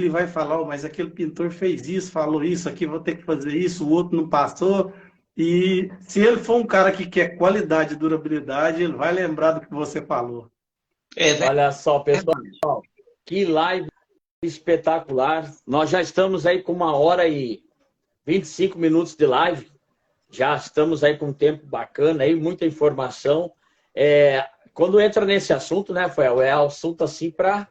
vai falar, mas aquele pintor fez isso, falou isso, aqui vou ter que fazer isso, o outro não passou. E se ele for um cara que quer qualidade e durabilidade, ele vai lembrar do que você falou. Olha só, pessoal, que live espetacular. Nós já estamos aí com 1h e 25 minutos de live. Já estamos aí com um tempo bacana, aí, muita informação. Quando entra nesse assunto, né, Rafael, é assunto assim para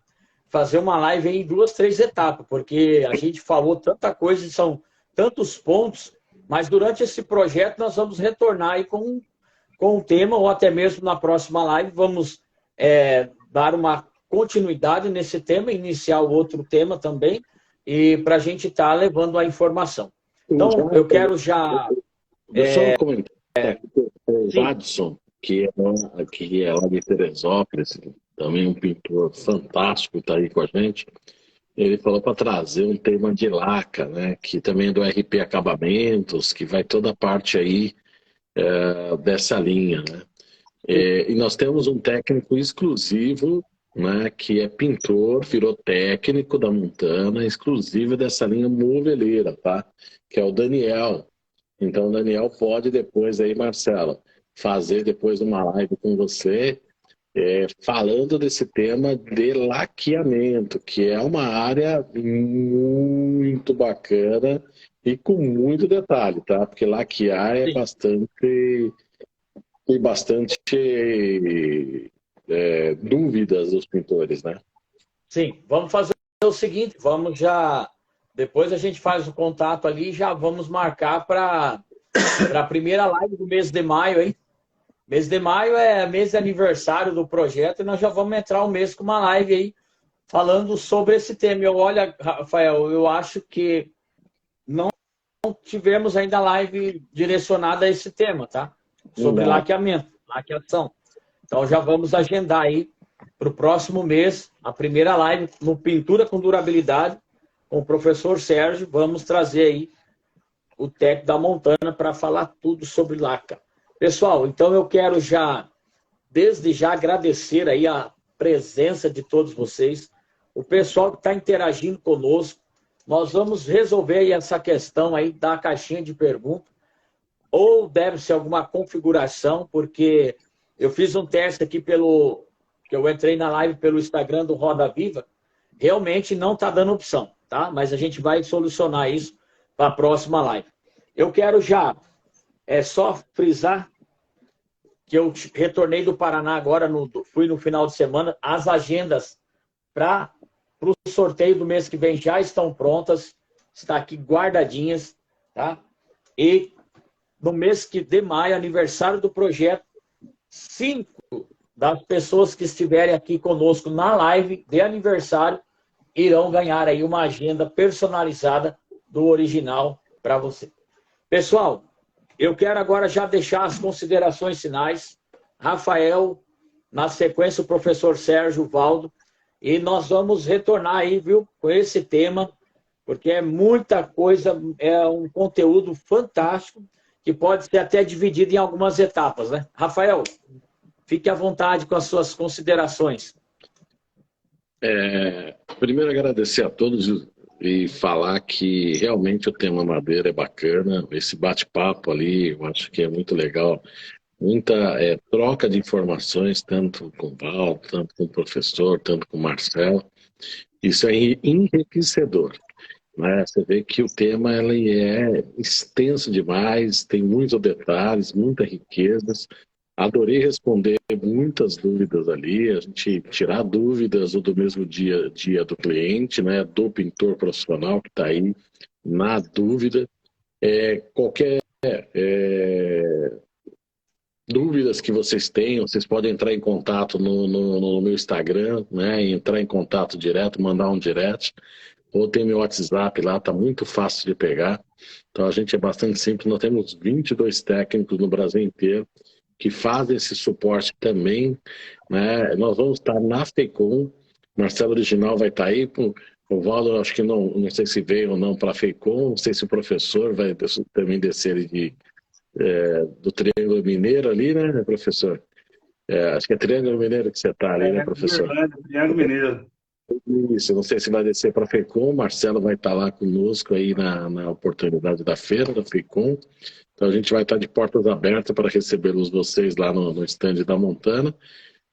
fazer uma live em 2, 3 etapas, porque a gente falou tanta coisa, são tantos pontos, mas durante esse projeto nós vamos retornar aí com o tema, ou até mesmo na próxima live, vamos dar uma continuidade nesse tema, iniciar o outro tema também, e para a gente estar levando a informação. Então, eu quero já... Só um comentário. O Jadson, que é lá de Teresópolis, também um pintor fantástico, está aí com a gente, ele falou para trazer um tema de laca, né, que também é do RP Acabamentos, que vai toda a parte aí dessa linha, né? E nós temos um técnico exclusivo, né, que é pintor, virou técnico da Montana, exclusivo dessa linha moveleira, tá? Que é o Daniel. Então, o Daniel pode depois aí, Marcelo, fazer depois uma live com você, falando desse tema de laqueamento, que é uma área muito bacana e com muito detalhe, tá? Porque laquear é bastante... Tem bastante dúvidas dos pintores, né? Sim, vamos fazer o seguinte, vamos já... Depois a gente faz o contato ali e já vamos marcar para a primeira live do mês de maio, hein? Mês de maio é mês de aniversário do projeto e nós já vamos entrar um mês com uma live aí falando sobre esse tema. Olha, Rafael, eu acho que não tivemos ainda live direcionada a esse tema, tá? Sobre laqueamento, laqueação. Então já vamos agendar aí para o próximo mês a primeira live no Pintura com Durabilidade com o professor Sérgio. Vamos trazer aí o técnico da Montana para falar tudo sobre laca. Pessoal, então eu quero desde já agradecer aí a presença de todos vocês, o pessoal que está interagindo conosco. Nós vamos resolver aí essa questão aí da caixinha de perguntas, ou deve ser alguma configuração, porque eu fiz um teste aqui que eu entrei na live pelo Instagram do Roda Viva, realmente não está dando opção, tá? Mas a gente vai solucionar isso para a próxima live. Eu quero só frisar que eu retornei do Paraná agora, fui no final de semana, as agendas para o sorteio do mês que vem já estão prontas, está aqui guardadinhas, tá? E no mês de maio, aniversário do projeto, 5 das pessoas que estiverem aqui conosco na live de aniversário irão ganhar aí uma agenda personalizada do original para você. Pessoal, eu quero agora já deixar as considerações finais. Rafael, na sequência o professor Sérgio Valdo, e nós vamos retornar aí, viu, com esse tema, porque é muita coisa, é um conteúdo fantástico, que pode ser até dividido em algumas etapas, né? Rafael, fique à vontade com as suas considerações. Primeiro agradecer a todos e falar que realmente o tema madeira é bacana, esse bate-papo ali, eu acho que é muito legal, muita troca de informações, tanto com o Val, tanto com o professor, tanto com o Marcelo, isso é enriquecedor. Né? Você vê que o tema ele é extenso demais, tem muitos detalhes, muitas riquezas. Adorei responder muitas dúvidas ali, a gente tirar dúvidas do mesmo dia do cliente, né? Do pintor profissional que está aí na dúvida. Qualquer dúvidas que vocês tenham, vocês podem entrar em contato no meu Instagram, né? Entrar em contato direto, mandar um direct. Ou tem meu WhatsApp lá, tá muito fácil de pegar. Então a gente é bastante simples. Nós temos 22 técnicos no Brasil inteiro que fazem esse suporte também. Né? Nós vamos estar na FECOM. Marcelo Original vai estar aí. O Valdo, acho que não sei se veio ou não para a FECOM. Não sei se o professor vai também descer do Triângulo Mineiro ali, né, professor? Acho que é Triângulo Mineiro que você está ali, né, professor? Triângulo Mineiro. Isso, não sei se vai descer para a FECOM, o Marcelo vai estar lá conosco aí na oportunidade da feira da FECOM, então a gente vai estar de portas abertas para recebê-los vocês lá no stand da Montana,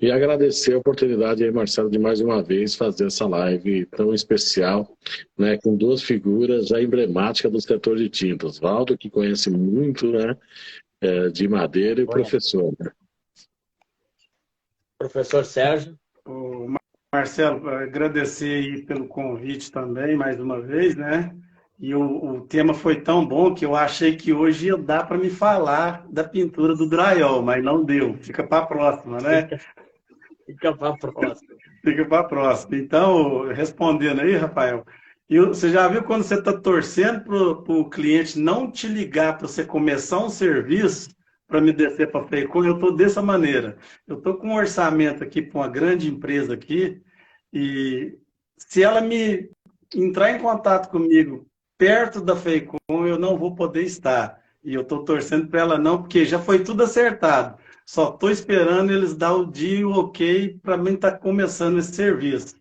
e agradecer a oportunidade aí, Marcelo, de mais uma vez fazer essa live tão especial, né, com 2 figuras já emblemáticas do setor de tintas, Valdo, que conhece muito, né, de madeira, e o professor. Né? Professor Sérgio. Marcelo, agradecer aí pelo convite também, mais uma vez, né? E o tema foi tão bom que eu achei que hoje ia dar para me falar da pintura do drywall, mas não deu. Fica para a próxima, né? Fica para a próxima. Fica para a próxima. Então, respondendo aí, Rafael, você já viu quando você está torcendo para o cliente não te ligar para você começar um serviço para me descer para a FECOM? Eu estou dessa maneira. Eu estou com um orçamento aqui para uma grande empresa aqui e se ela me entrar em contato comigo perto da FECOM, eu não vou poder estar. E eu estou torcendo para ela não, porque já foi tudo acertado. Só estou esperando eles dar o dia e o ok para mim estar começando esse serviço.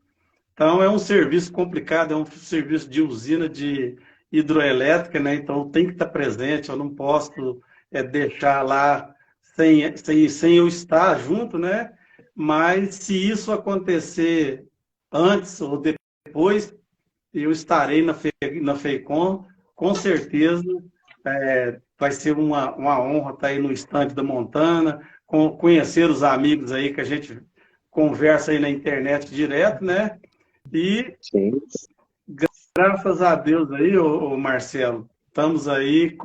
Então, é um serviço complicado, é um serviço de usina de hidroelétrica, né? Então, tem que estar presente, eu não posso deixar lá sem eu estar junto, né? Mas se isso acontecer antes ou depois, eu estarei na FEICOM, com certeza. Vai ser uma honra estar aí no estande da Montana, conhecer os amigos aí que a gente conversa aí na internet direto, né? E Sim. graças a Deus aí, ô Marcelo, estamos aí,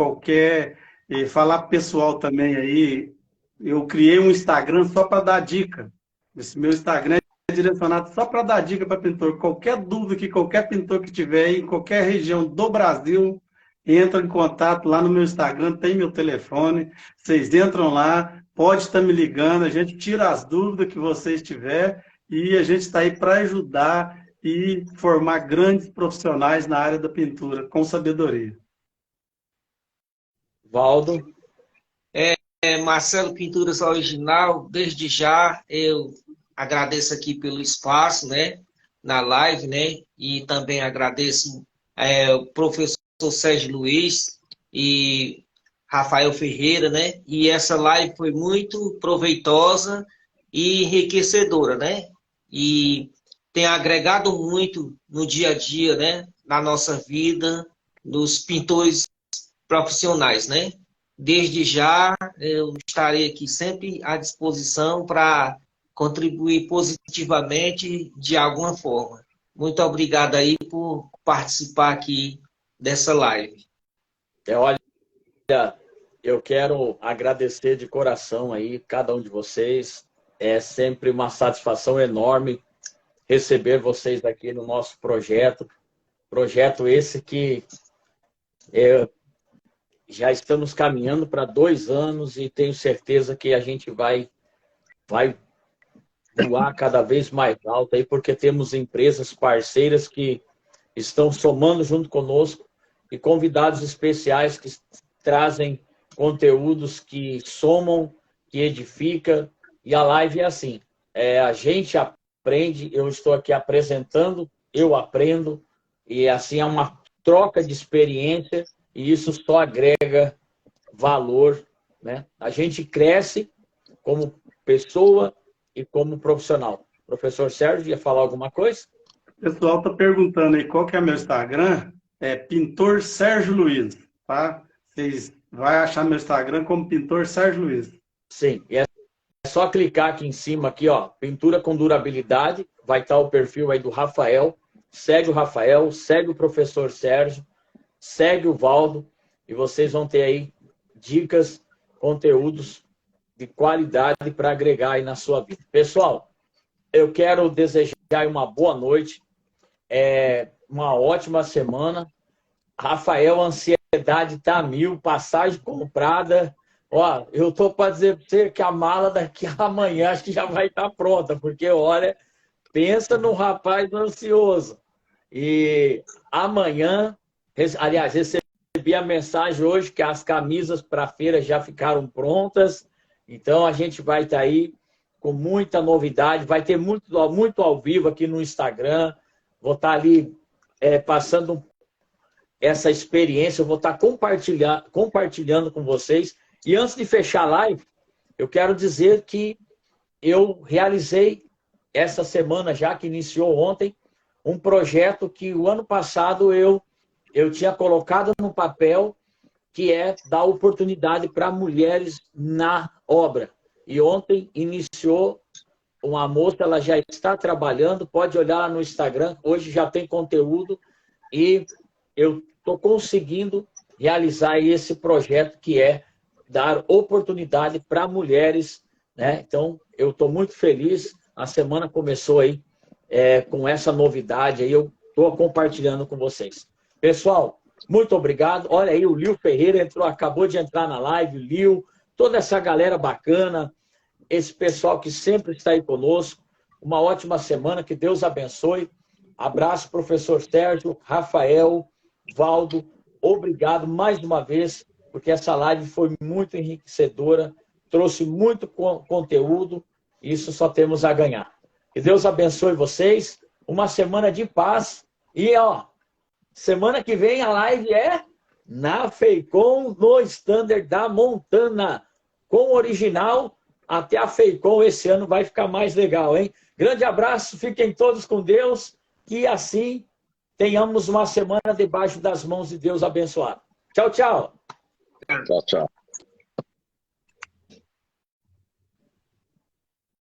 falar pro pessoal também aí, eu criei um Instagram só para dar dica. Esse meu Instagram é direcionado só para dar dica para pintor. Qualquer dúvida que qualquer pintor que tiver aí, em qualquer região do Brasil, entra em contato lá no meu Instagram, tem meu telefone, vocês entram lá, pode estar me ligando, a gente tira as dúvidas que vocês tiverem e a gente está aí para ajudar e formar grandes profissionais na área da pintura, com sabedoria. Valdo. Marcelo Pinturas Original, desde já eu agradeço aqui pelo espaço, né, na live, né, e também agradeço o professor Sérgio Luiz e Rafael Ferreira, né, e essa live foi muito proveitosa e enriquecedora, né, e tem agregado muito no dia a dia, né, na nossa vida, dos pintores profissionais, né. Desde já, eu estarei aqui sempre à disposição para contribuir positivamente de alguma forma. Muito obrigado aí por participar aqui dessa live. Olha, eu quero agradecer de coração aí cada um de vocês. É sempre uma satisfação enorme receber vocês aqui no nosso projeto. Projeto esse que já estamos caminhando para 2 anos e tenho certeza que a gente vai voar cada vez mais alto aí, porque temos empresas parceiras que estão somando junto conosco e convidados especiais que trazem conteúdos que somam, que edificam, e a live é assim. A gente aprende, eu estou aqui apresentando, eu aprendo, e assim é uma troca de experiência, e isso só agrega valor, né? A gente cresce como pessoa e como profissional. Professor Sérgio, ia falar alguma coisa? O pessoal está perguntando aí qual que é meu Instagram. É Pintor Sérgio Luiz, tá? Vocês vão achar meu Instagram como Pintor Sérgio Luiz. Sim, é só clicar aqui em cima, aqui, ó, Pintura com Durabilidade, vai estar o perfil aí do Rafael. Segue o Rafael, segue o professor Sérgio, segue o Valdo, e vocês vão ter aí dicas, conteúdos de qualidade para agregar aí na sua vida. Pessoal, eu quero desejar uma boa noite, uma ótima semana. Rafael, a ansiedade tá a 1000, passagem comprada. Ó, eu tô para dizer para você que a mala daqui a amanhã acho que já vai estar pronta, porque olha, pensa no rapaz ansioso. E amanhã, aliás, recebi a mensagem hoje que as camisas para a feira já ficaram prontas. Então a gente vai estar aí com muita novidade, vai ter muito ao vivo aqui no Instagram. Vou estar ali passando essa experiência, eu vou estar compartilhando com vocês. E antes de fechar a live, eu quero dizer que eu realizei essa semana, já que iniciou ontem, um projeto que o ano passado eu tinha colocado no papel, que é dar oportunidade para mulheres na obra. E ontem iniciou uma moça, ela já está trabalhando, pode olhar lá no Instagram, hoje já tem conteúdo, e eu estou conseguindo realizar esse projeto que é dar oportunidade para mulheres, né? Então, eu estou muito feliz, a semana começou aí com essa novidade, aí eu estou compartilhando com vocês. Pessoal, muito obrigado. Olha aí, o Lio Ferreira acabou de entrar na live, o Lio, toda essa galera bacana, esse pessoal que sempre está aí conosco. Uma ótima semana, que Deus abençoe. Abraço, professor Sérgio, Rafael, Valdo, obrigado mais uma vez porque essa live foi muito enriquecedora, trouxe muito conteúdo, e isso só temos a ganhar. Que Deus abençoe vocês, uma semana de paz, e ó, semana que vem a live é na Feicom, no Standard da Montana, com o original, até a Feicom esse ano vai ficar mais legal, hein? Grande abraço, fiquem todos com Deus, que assim tenhamos uma semana debaixo das mãos de Deus abençoado. Tchau, tchau. Tchau, tchau.